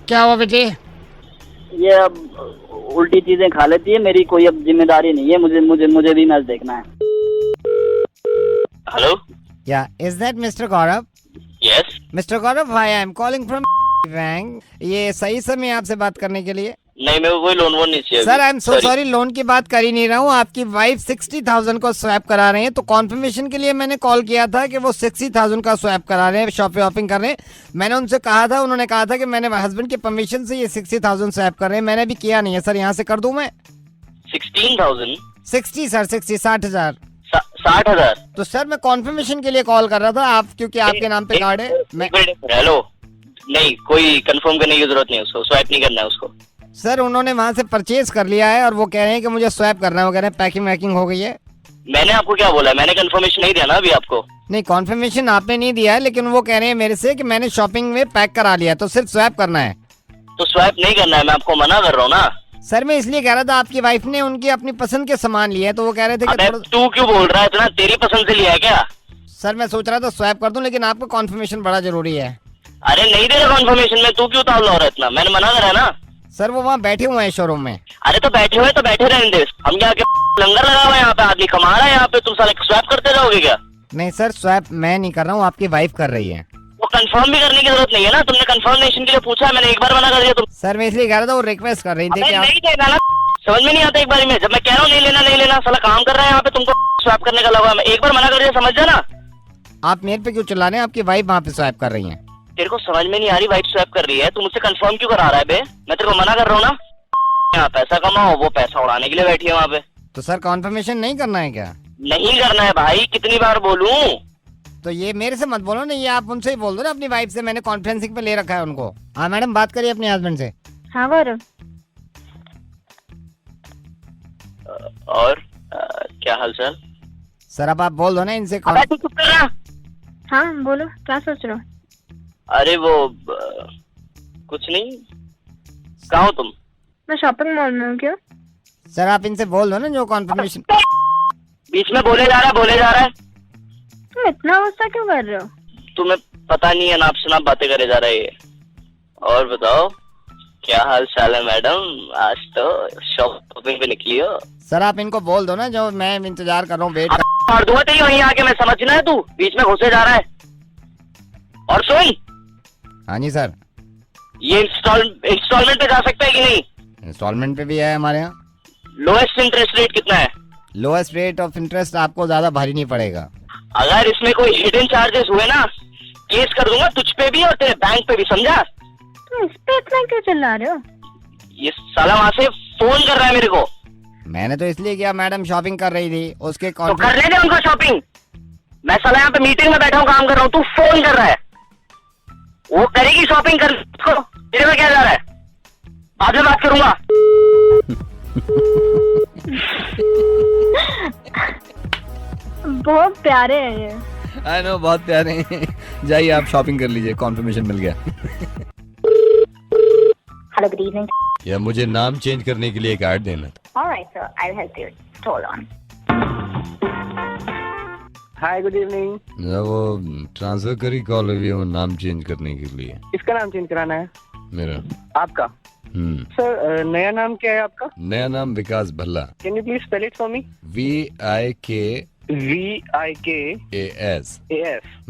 [SPEAKER 9] क्या हुआ बेटे?
[SPEAKER 13] ये अब उल्टी चीजें खा लेती है, मेरी कोई अब जिम्मेदारी नहीं है, मुझे भी मैच देखना है।
[SPEAKER 10] हेलो,
[SPEAKER 9] या is that mister Gaurav?
[SPEAKER 10] Yes
[SPEAKER 9] mister Gaurav, hi, I am calling from bank. ये सही समय आपसे बात करने के लिए?
[SPEAKER 10] नहीं, मेरे को कोई लोन वोन नहीं चाहिए।
[SPEAKER 9] Sir I am so sorry, loan की बात कर ही नहीं रहा हूँ। आपकी वाइफ 60,000 को स्वैप करा रहे हैं, तो कॉन्फर्मेशन के लिए मैंने कॉल किया था कि वो 60,000 का स्वैप करा रहे हैं, शॉपिंग कर रहे हैं। मैंने उनसे कहा था, उन्होंने कहा था कि मैंने हस्बैंड के परमिशन से ये 60,000 स्वैप कर रहे हैं, मैंने भी किया नहीं है सर। यहाँ से कर दूं मैं?
[SPEAKER 10] 16,000?
[SPEAKER 9] 60 सर, 60,000।
[SPEAKER 10] 60,000?
[SPEAKER 9] तो सर मैं कॉन्फर्मेशन के लिए कॉल कर रहा था, आप क्योंकि आपके नाम पे कार्ड है। मैं
[SPEAKER 10] हेलो, नहीं कोई कंफर्म करने की जरूरत नहीं है, उसको स्वैप नहीं करना है उसको।
[SPEAKER 9] सर उन्होंने वहाँ से परचेज कर लिया है और वो कह रहे हैं कि मुझे स्वैप करना है, वो कह रहे हैं पैकिंग वैकिंग हो गई है।
[SPEAKER 10] मैंने आपको क्या बोला? मैंने कंफर्मेशन नहीं दिया ना अभी आपको।
[SPEAKER 9] नहीं कॉन्फर्मेशन आपने नहीं दिया है, लेकिन वो कह रहे हैं मेरे से कि मैंने शॉपिंग में पैक करा लिया, तो सिर्फ स्वैप करना है।
[SPEAKER 10] तो स्वैप नहीं करना है, मैं आपको मना कर रहा हूँ ना।
[SPEAKER 9] सर मैं इसलिए कह रहा था, आपकी वाइफ ने उनकी अपनी पसंद के सामान लिए, तो वो कह रहे थे कि
[SPEAKER 10] तू क्यों बोल रहा है इतना? तेरी पसंद से लिया है क्या?
[SPEAKER 9] सर मैं सोच रहा था स्वैप कर दूं, लेकिन आपका कॉन्फर्मेशन बड़ा जरूरी है।
[SPEAKER 10] अरे नहीं दे रहा कॉन्फर्मेशन में, तू क्यों तावला हो रहा है इतना? मैंने मना करा ना।
[SPEAKER 9] सर वो वहाँ बैठे हुए हैं शोरूम में।
[SPEAKER 10] अरे तो बैठे हुए तो बैठे रहने दे, हम क्या लंगर लगा हुआ है यहाँ पे, आदमी कमा रहा है यहाँ पे, तुम साले स्वैप करते रहोगे क्या?
[SPEAKER 9] नहीं सर, स्वैप मैं नहीं कर रहा हूँ, आपकी वाइफ कर रही है।
[SPEAKER 10] वो कंफर्म भी करने की जरूरत नहीं है ना, तुमने कंफर्मेशन के लिए पूछा है, मैंने एक बार मना कर दिया। तुम
[SPEAKER 9] सर मैं इसलिए कह रहा था, वो रिक्वेस्ट कर रही थी कि
[SPEAKER 10] नहीं देना ना, समझ में नहीं आता एक बार में, जब मैं कह रहा हूँ नहीं लेना, साला काम कर रहा है यहाँ पे, तुमको स्वैप करने का लगा, मैं एक बार मना कर दिया, समझ जाना।
[SPEAKER 9] आप मेरे पे क्यों चिल्ला रहे हैं? आपकी वाइफ वहाँ पे स्वैप कर रही है।
[SPEAKER 10] तेरे को समझ में नहीं आ रही वाइफ स्वैप कर रही है, तू मुझसे कंफर्म क्यों करा रहा है बे? मैं तेरे को मना कर रहा हूँ ना, यहाँ पैसा कमाओ, वो पैसा उड़ाने के लिए बैठी है वहाँ पे।
[SPEAKER 9] तो सर कॉन्फर्मेशन नहीं करना है क्या?
[SPEAKER 10] नहीं करना है भाई, कितनी बार बोलूं?
[SPEAKER 9] तो ये मेरे से मत बोलो ना, ये आप उनसे ही बोल दो ना, अपनी वाइफ से, मैंने कॉन्फ्रेंसिंग पे ले रखा है उनको। हाँ मैडम, बात करिए अपने हस्बैंड से।
[SPEAKER 1] हाँ बोलो।
[SPEAKER 10] और क्या हाल चाल?
[SPEAKER 9] सर अब आप बोल दो ना इनसे।
[SPEAKER 1] हाँ बोलो, क्या सोच रहे हो?
[SPEAKER 10] अरे वो कुछ नहीं, कहाँ हो तुम?
[SPEAKER 1] मैं शॉपिंग मॉल में हूँ। क्यों?
[SPEAKER 9] सर आप इनसे बोल दो ना जो कॉन्फर्मेशन।
[SPEAKER 10] बीच में बोले जा रहा है।
[SPEAKER 1] तुम इतना गुस्सा क्यों कर रहे हो?
[SPEAKER 10] तुम्हें पता नहीं है, नाप शनाप बातें करे जा रहे हैं। और बताओ क्या हाल चाल है मैडम, आज तो शॉपिंग पे निकली हो?
[SPEAKER 9] सर आप इनको बोल दो ना जो मैं इंतजार कर रहा हूँ, वेट
[SPEAKER 10] मार दूंगा तेरी वहीं आके, मैं समझना है, तू बीच में घुसे जा रहा है। और सुन।
[SPEAKER 9] हाँ जी सर।
[SPEAKER 10] ये इंस्टॉलमेंट पे जा सकता है कि नहीं?
[SPEAKER 9] इंस्टॉलमेंट पे भी है हमारे यहाँ।
[SPEAKER 10] लोएस्ट इंटरेस्ट रेट कितना है?
[SPEAKER 9] लोएस्ट रेट ऑफ इंटरेस्ट आपको ज्यादा भारी नहीं पड़ेगा।
[SPEAKER 10] अगर इसमें कोई हिडन चार्जेस हुए ना, केस कर दूंगा तुझ पे भी और तेरे बैंक पे भी, समझा?
[SPEAKER 1] तुम इस पे इतना क्यों चिल्ला रहे हो?
[SPEAKER 10] ये साला वहाँ से फोन कर रहा है मेरे को।
[SPEAKER 9] मैंने तो इसलिए किया, मैडम शॉपिंग कर रही थी उसके
[SPEAKER 10] तो करने दे उनको शॉपिंग। मैं साला यहाँ पे मीटिंग में बैठा हूँ, काम कर रहा हूँ, तू फोन कर रहा है। वो करेगी शॉपिंग कर, तेरे में क्या जा रहा है? बाद में बात करूंगा।
[SPEAKER 1] बहुत प्यारे हैं ये।
[SPEAKER 2] आई नो, बहुत प्यारे हैं। जाइए आप शॉपिंग कर लीजिए, कॉन्फर्मेशन मिल गया।
[SPEAKER 1] Hello, good evening.
[SPEAKER 2] या मुझे नाम चेंज करने के लिए एक कार्ड देना था।
[SPEAKER 1] Alright sir, I will help you. Hold on.
[SPEAKER 12] Hi, good evening.
[SPEAKER 2] वो ट्रांसफर करी कॉल हुई है, वो नाम चेंज करने के लिए।
[SPEAKER 12] किसका नाम चेंज कराना है?
[SPEAKER 2] मेरा।
[SPEAKER 12] आपका? सर नया नाम क्या है आपका?
[SPEAKER 2] नया नाम Vikas Bhalla.
[SPEAKER 12] Can you please spell it for me?
[SPEAKER 2] VIKAS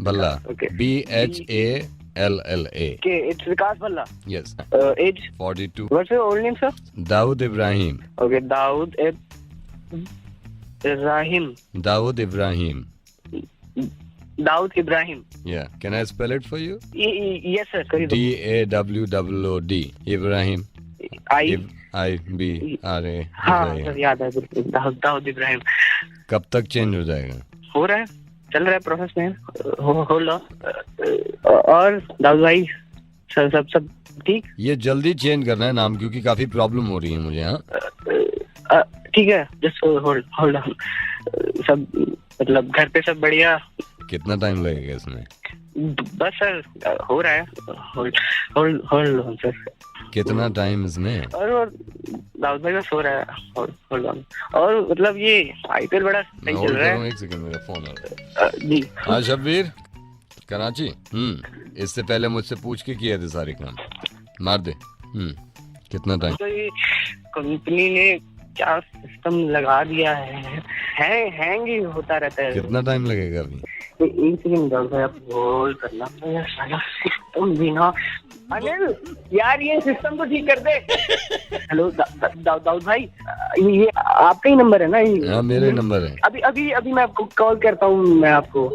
[SPEAKER 2] Bhalla. BHALLA।
[SPEAKER 12] Okay, it's Vikas Bhalla.
[SPEAKER 2] Yes.
[SPEAKER 12] Age?
[SPEAKER 2] 42.
[SPEAKER 12] What's your old name, sir?
[SPEAKER 2] Dawood Ibrahim.
[SPEAKER 12] Okay, Dawood Ibrahim.
[SPEAKER 2] Dawood Ibrahim.
[SPEAKER 12] Dawood Ibrahim.
[SPEAKER 2] Yeah. Can I spell it for you?
[SPEAKER 12] Yes, sir.
[SPEAKER 2] DAWOOD. Ibrahim. IBRA.
[SPEAKER 12] हाँ सर, याद है बिल्कुल। दाऊद इब्राहिम।
[SPEAKER 2] कब तक चेंज हो जाएगा?
[SPEAKER 12] हो रहा है, चल रहा है प्रोसेस में। Hold on. और दाऊद भाई सर, सब ठीक?
[SPEAKER 2] ये जल्दी चेंज करना है नाम, क्योंकि काफी प्रॉब्लम हो रही है मुझे। हाँ
[SPEAKER 12] ठीक है, जस्ट होल्ड ऑन। सब मतलब घर पे सब बढ़िया?
[SPEAKER 2] कितना टाइम लगेगा इसमें?
[SPEAKER 12] बस सर, हो रहा है। Hold on sir.
[SPEAKER 2] कितना टाइम इसमें?
[SPEAKER 12] और दाऊद भाई का सो रहा है। Hold on. और मतलब ये IPL बड़ा सही चल रहा है।
[SPEAKER 2] एक सेकंड, मेरा फोन आ रहा है
[SPEAKER 12] जी।
[SPEAKER 2] हाँ शब्बीर, कराची। इससे पहले मुझसे पूछ के किए थे सारे काम। मार दे। कितना टाइम?
[SPEAKER 12] तो ये कंपनी ने क्या सिस्टम लगा दिया है, हैंग ही होता रहता है।
[SPEAKER 2] कितना टाइम लगेगा अभी?
[SPEAKER 12] एक सेकंड दाऊद भाई, आप होल्ड करना। सारा सिस्टम बिना। अनिल यार, ये सिस्टम तो ठीक कर दे। हेलो दाऊद भाई, ये आपका ही नंबर है ना?
[SPEAKER 2] हाँ मेरा ही नंबर है।
[SPEAKER 12] अभी मैं आपको कॉल करता हूँ। मैं आपको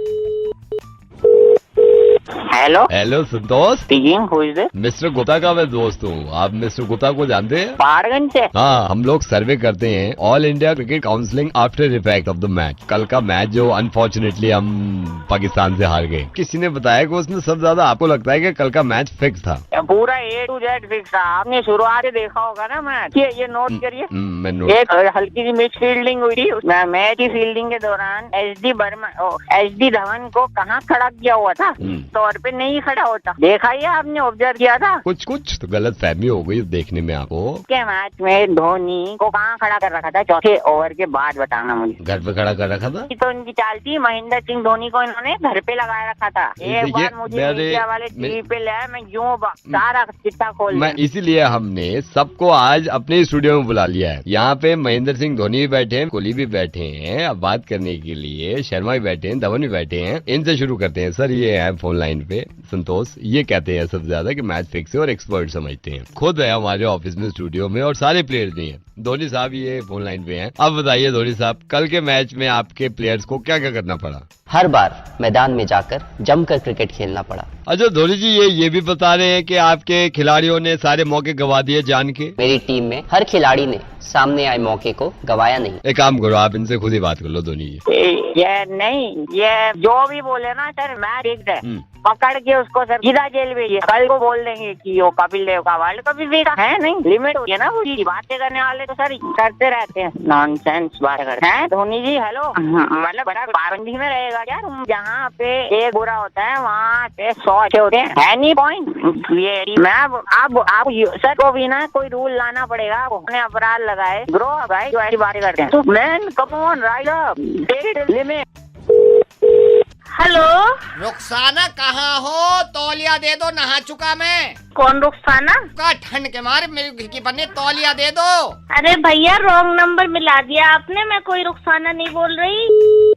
[SPEAKER 10] hello
[SPEAKER 13] Santosh speaking, who is this?
[SPEAKER 2] Mister Gupta का मैं दोस्त हूँ। आप मिस्टर गुप्ता को जानते हैं?
[SPEAKER 13] पहाड़गंज से।
[SPEAKER 2] हाँ, हम लोग सर्वे करते हैं all India cricket counselling after effect of the match. कल का मैच जो अनफॉर्चुनेटली हम पाकिस्तान से हार गए। किसी ने बताया कि उसमें सबसे ज्यादा आपको लगता है कि कल का मैच फिक्स था?
[SPEAKER 13] पूरा A to Z फिक्स था। आपने शुरुआत से देखा होगा ना मैच। ये नोट करिए।
[SPEAKER 2] मैं नोट।
[SPEAKER 13] एक हल्की सी मिस फील्डिंग हुई थी मैच की। फील्डिंग के दौरान SD धवन को कहाँ खड़ा किया हुआ था? तौर पे नहीं खड़ा होता। देखा ही आपने, ऑब्जर्व किया था?
[SPEAKER 2] कुछ तो गलत फहमी हो गई देखने में आपको।
[SPEAKER 13] के मैच में धोनी को कहाँ खड़ा कर रखा था? चौथे ओवर के बाद बताना मुझे।
[SPEAKER 2] घर पे खड़ा कर रखा था?
[SPEAKER 13] तो इनकी चाल थी, महेंद्र सिंह धोनी को इन्होंने घर पे लगाया रखा था। एक बार मुझे मीडिया वाले टीवी पे लाया, मैं यूं
[SPEAKER 7] सारा चिट्ठा खोल
[SPEAKER 2] मैं इसीलिए हमने सबको आज अपने स्टूडियो में बुला लिया है। यहाँ पे महेंद्र सिंह धोनी भी बैठे हैं, कोहली भी बैठे हैं, अब बात करने के लिए शर्मा भी बैठे हैं, धवन भी बैठे हैं। इनसे शुरू करते हैं। सर ये है फोन लाइन पे संतोष, ये कहते हैं सबसे ज्यादा कि मैच फिक्स है और एक्सपर्ट समझते हैं। खुद है हमारे ऑफिस में स्टूडियो में और सारे प्लेयर्स भी हैं। धोनी साहब ये फोन लाइन पे हैं। अब बताइए धोनी साहब, कल के मैच में आपके प्लेयर्स को क्या क्या करना पड़ा?
[SPEAKER 14] हर बार मैदान में जाकर जमकर क्रिकेट खेलना पड़ा।
[SPEAKER 2] अच्छा धोनी जी, ये भी बता रहे हैं कि आपके खिलाड़ियों ने सारे मौके गवा दिए जान के।
[SPEAKER 14] मेरी टीम में हर खिलाड़ी ने सामने आए मौके को गवाया नहीं।
[SPEAKER 2] एक काम करो, आप इनसे खुद ही बात कर लो धोनी जी।
[SPEAKER 7] ये नहीं, ये जो भी बोले ना सर, मैं ठीक है पकड़ के उसको सर सीधा जेल भेजिए। कल को बोल देंगे कि वो कपिल देव का वर्ल्ड कप भी जीता है। नहीं, लिमिट होती है ना, पूरी बातें करने वाले तो सर करते रहते हैं, नॉनसेंस बातें करते हैं। धोनी जी हेलो, मतलब बड़ा पाबंदी में रहेगा क्या? जहाँ पे एक बुरा होता है वहाँ पे 100 अच्छे होते हैं। एनी पॉइंट ये मैं आप सर को भी ना कोई रूल लाना पड़ेगा। आपने अपराध लगाए ग्रो भाई जो ऐसी बातें करते हैं। तो man come on right up, take it limit.
[SPEAKER 8] Hello
[SPEAKER 9] Rukhsana कहाँ हो? तौलिया दे दो, नहा चुका मैं।
[SPEAKER 8] कौन रुखसाना?
[SPEAKER 9] का ठंड के मारे मेरे की बने तौलिया दे दो।
[SPEAKER 8] अरे भैया रॉन्ग नंबर मिला दिया आपने, मैं कोई रुखसाना नहीं बोल रही।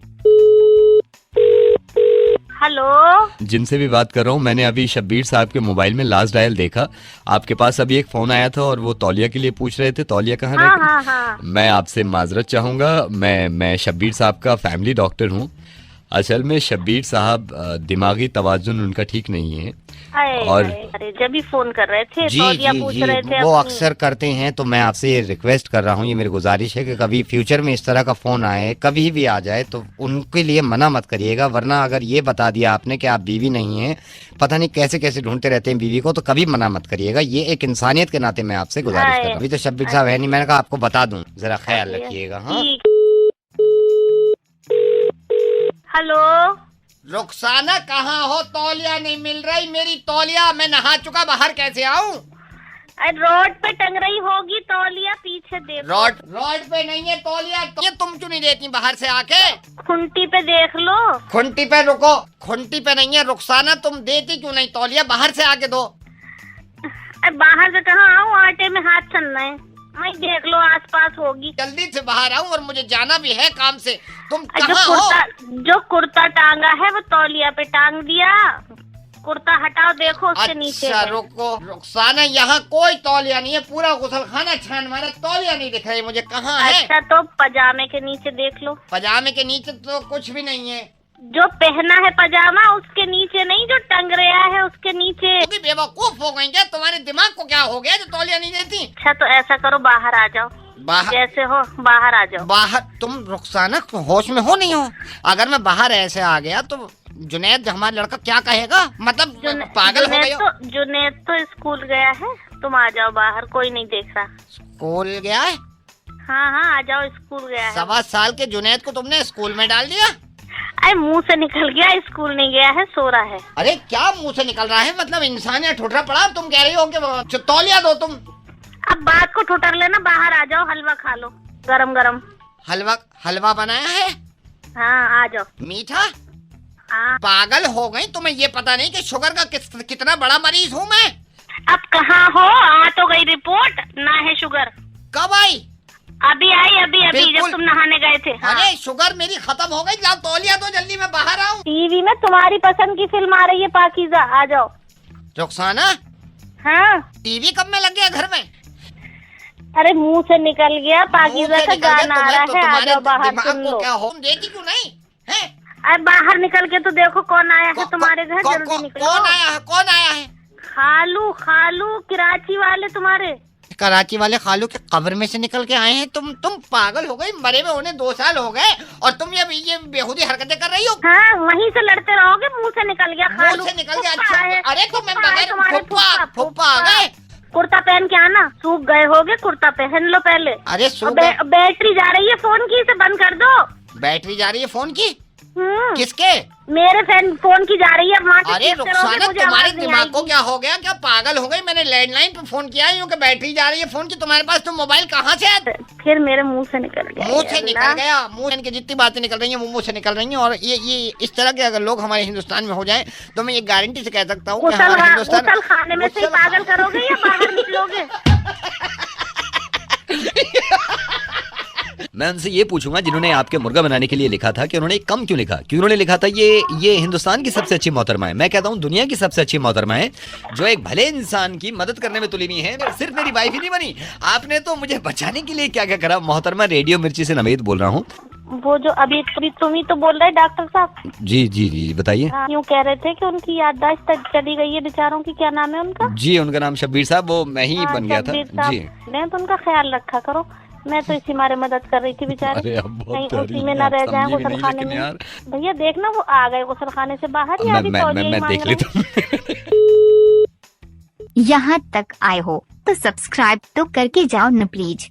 [SPEAKER 8] हेलो,
[SPEAKER 2] जिनसे भी बात कर रहा हूँ, मैंने अभी शब्बीर साहब के मोबाइल में लास्ट डायल देखा। आपके पास अभी एक फोन आया था और वो तौलिया के लिए पूछ रहे थे। तौलिया कहाँ रहती है?
[SPEAKER 8] हाँ।
[SPEAKER 2] मैं आपसे माजरत चाहूंगा, मैं शब्बीर साहब का फैमिली डॉक्टर हूँ। असल में शब्बीर साहब दिमागी तवाजुन उनका ठीक नहीं है। और
[SPEAKER 8] अरे जब भी फोन कर रहे थे
[SPEAKER 9] जी
[SPEAKER 8] तौलिया
[SPEAKER 9] जी
[SPEAKER 8] पूछ
[SPEAKER 9] जी
[SPEAKER 8] रहे थे
[SPEAKER 9] वो
[SPEAKER 8] अपनी।
[SPEAKER 9] अक्सर करते हैं। तो मैं आपसे ये रिक्वेस्ट कर रहा हूँ, ये मेरी गुजारिश है कि कभी फ्यूचर में इस तरह का फोन आए, कभी भी आ जाए, तो उनके लिए मना मत करिएगा। वरना अगर ये बता दिया आपने कि आप बीवी नहीं हैं, पता नहीं कैसे कैसे ढूंढते रहते हैं बीवी को, तो कभी मना मत करिएगा। ये एक इंसानियत के नाते मैं आपसे गुजारिश कर रहा हूँ। अभी तो शब्बीर साहब है नहीं, मैंने कहा आपको बता दूं, जरा ख्याल रखिएगा। हाँ
[SPEAKER 8] हेलो
[SPEAKER 9] रुखसाना कहाँ हो? तौलिया नहीं मिल रही मेरी तौलिया, मैं नहा चुका, बाहर कैसे आऊँ?
[SPEAKER 8] रोड पे टंग रही होगी तौलिया, पीछे देखो।
[SPEAKER 9] रोड पे नहीं है तौलिया, तो ये तुम क्यों नहीं देती बाहर से आके?
[SPEAKER 8] खुंटी पे देख लो।
[SPEAKER 9] खुंटी पे रुको, खुंटी पे नहीं है रुखसाना, तुम देती क्यों नहीं तौलिया? बाहर से आके दो।
[SPEAKER 8] बाहर से कहाँ आऊँ, आटे में हाथ चलना है। मैं देख लो आसपास होगी।
[SPEAKER 9] जल्दी से बाहर आऊँ और मुझे जाना भी है काम से। तुम कहाँ हो?
[SPEAKER 8] जो कुर्ता टांगा है वो तौलिया पे टांग दिया। कुर्ता हटाओ, देखो उसके नीचे।
[SPEAKER 9] अच्छा रुको रुखसाना, यहाँ कोई तौलिया नहीं है, पूरा गुसलखाना छान मारा, तौलिया नहीं दिख रही मुझे, कहाँ है?
[SPEAKER 8] अच्छा तो पजामे के नीचे देख लो।
[SPEAKER 9] पजामे के नीचे तो कुछ भी नहीं है।
[SPEAKER 8] जो पहना है पजामा उसके नीचे नहीं, जो टंग रहा है उसके नीचे।
[SPEAKER 9] तुम भी बेवकूफ हो गई क्या? तुम्हारे दिमाग को क्या हो गया जो तौलिया नहीं देती?
[SPEAKER 8] अच्छा तो ऐसा करो, बाहर आ जाओ।
[SPEAKER 9] बाहर
[SPEAKER 8] जैसे हो बाहर आ जाओ।
[SPEAKER 9] बाहर? तुम रुखसाना होश में हो नहीं हो? अगर मैं बाहर ऐसे आ गया तो जुनैद हमारा लड़का क्या कहेगा? मतलब पागल हो गई हो?
[SPEAKER 8] जुनैद तो स्कूल गया है, तुम आ जाओ बाहर, कोई नहीं देख रहा।
[SPEAKER 9] स्कूल गया है?
[SPEAKER 8] हाँ आ जाओ, स्कूल गया है।
[SPEAKER 9] 7 साल के जुनैद को तुमने स्कूल में डाल दिया?
[SPEAKER 8] अरे मुंह से निकल गया, स्कूल नहीं गया है, सो रहा है।
[SPEAKER 9] अरे क्या मुंह से निकल रहा है? मतलब इंसान या ठुठरा पड़ा? तुम कह रही हो कि तौलिया दो तुम।
[SPEAKER 8] अब बात को ठुठर लेना, बाहर आ जाओ, हलवा खा लो गरम गरम।
[SPEAKER 9] हलवा बनाया है?
[SPEAKER 8] हाँ आ जाओ।
[SPEAKER 9] मीठा? पागल हो गई? तुम्हें ये पता नहीं कि शुगर का कितना बड़ा मरीज हूँ मैं?
[SPEAKER 8] अब कहाँ हो? आ तो गई रिपोर्ट, ना है शुगर।
[SPEAKER 9] कब आई?
[SPEAKER 8] अभी आई, अभी जब तुम नहाने गए थे। हाँ।
[SPEAKER 9] अरे शुगर मेरी खत्म हो गई, जाओ तौलिया दो जल्दी, मैं बाहर आऊँ।
[SPEAKER 8] टीवी में तुम्हारी पसंद की फिल्म आ रही है, पाकीज़ा, आ जाओ।
[SPEAKER 9] रुखसाना?
[SPEAKER 8] हाँ
[SPEAKER 9] टीवी कब में लग गया घर में?
[SPEAKER 8] अरे मुंह से निकल गया, पाकीज़ा का गाना आ रहा है, आ जाओ बाहर सुन लो।
[SPEAKER 9] क्या हो? देती क्यों नहीं है?
[SPEAKER 8] अरे बाहर निकल के तो देखो कौन आया है तुम्हारे घर, जल्दी निकलो।
[SPEAKER 9] कौन आया है? कौन आया है?
[SPEAKER 8] खालू कराची वाले तुम्हारे।
[SPEAKER 9] कराची वाले खालू के कब्र में से निकल के आए हैं? तुम पागल हो गई? मरे में उन्हें 2 साल हो गए और तुम ये बेहुदी हरकतें कर रही हो।
[SPEAKER 8] हाँ वहीं से लड़ते रहोगे, मुंह से निकल गया खालू।
[SPEAKER 9] मुंह से निकल गया? अच्छा अरे तो मैं बगैर फुप्पा आ गए।
[SPEAKER 8] कुर्ता पहन के आना, सूख गए होगे, कुर्ता पहन लो पहले।
[SPEAKER 9] अरे
[SPEAKER 8] बैटरी जा रही है फोन की, इसे बंद कर दो।
[SPEAKER 9] बैटरी जा रही है फोन की? किसके?
[SPEAKER 8] मेरे फोन की जा रही है, माँ
[SPEAKER 9] अरे रुखसाना, तुम्हारे दिमाग को क्या हो गया? क्या पागल हो गई? मैंने लैंडलाइन पे फोन किया, यूं कि बैटरी जा रही है फोन की, तुम्हारे पास तो मोबाइल कहाँ से है?
[SPEAKER 1] फिर मेरे मुंह से निकल गया।
[SPEAKER 9] मुंह से निकल गया? मुंह की जितनी बातें निकल रही हैं मुंह से निकल रही हैं। और ये इस तरह के अगर लोग हमारे हिंदुस्तान में हो जाएं तो मैं ये गारंटी से कह सकता हूँ कि हमारा हिंदुस्तान
[SPEAKER 1] खाने में से पागल करोगे या बाहर निकलोगे?
[SPEAKER 2] मैं उनसे ये पूछूंगा जिन्होंने आपके मुर्गा बनाने के लिए लिखा था कि उन्होंने कम क्यों लिखा, क्यों उन्होंने लिखा था ये हिंदुस्तान की सबसे अच्छी मोहतरमा है। मैं कहता हूँ दुनिया की सबसे अच्छी मोहतरमा है, जो एक भले इंसान की मदद करने में तुली हुई है। सिर्फ मेरी वाइफ ही नहीं बनी, आपने तो मुझे बचाने के लिए क्या क्या करा। मोहतरमा, रेडियो मिर्ची से नवेद बोल रहा हूँ।
[SPEAKER 1] वो जो अभी तुम ही तो बोल रहे डॉक्टर साहब।
[SPEAKER 2] जी जी जी बताइए।
[SPEAKER 1] यूँ कह रहे थे कि उनकी याददाश्त चली गई है बेचारों की। क्या नाम है उनका?
[SPEAKER 2] जी उनका नाम शब्बीर साहब, वो मैं ही बन गया था जी।
[SPEAKER 1] तो उनका ख्याल रखा करो। मैं तो इसी मारे मदद कर रही थी बेचारे, कहीं उसी में न रह जाए गुसल खाने में। भैया देखना वो आ गए गुसल खाने से बाहर ही।
[SPEAKER 2] मैं देख लेता हूँ।
[SPEAKER 15] यहाँ तक आए हो तो सब्सक्राइब तो करके जाओ न प्लीज।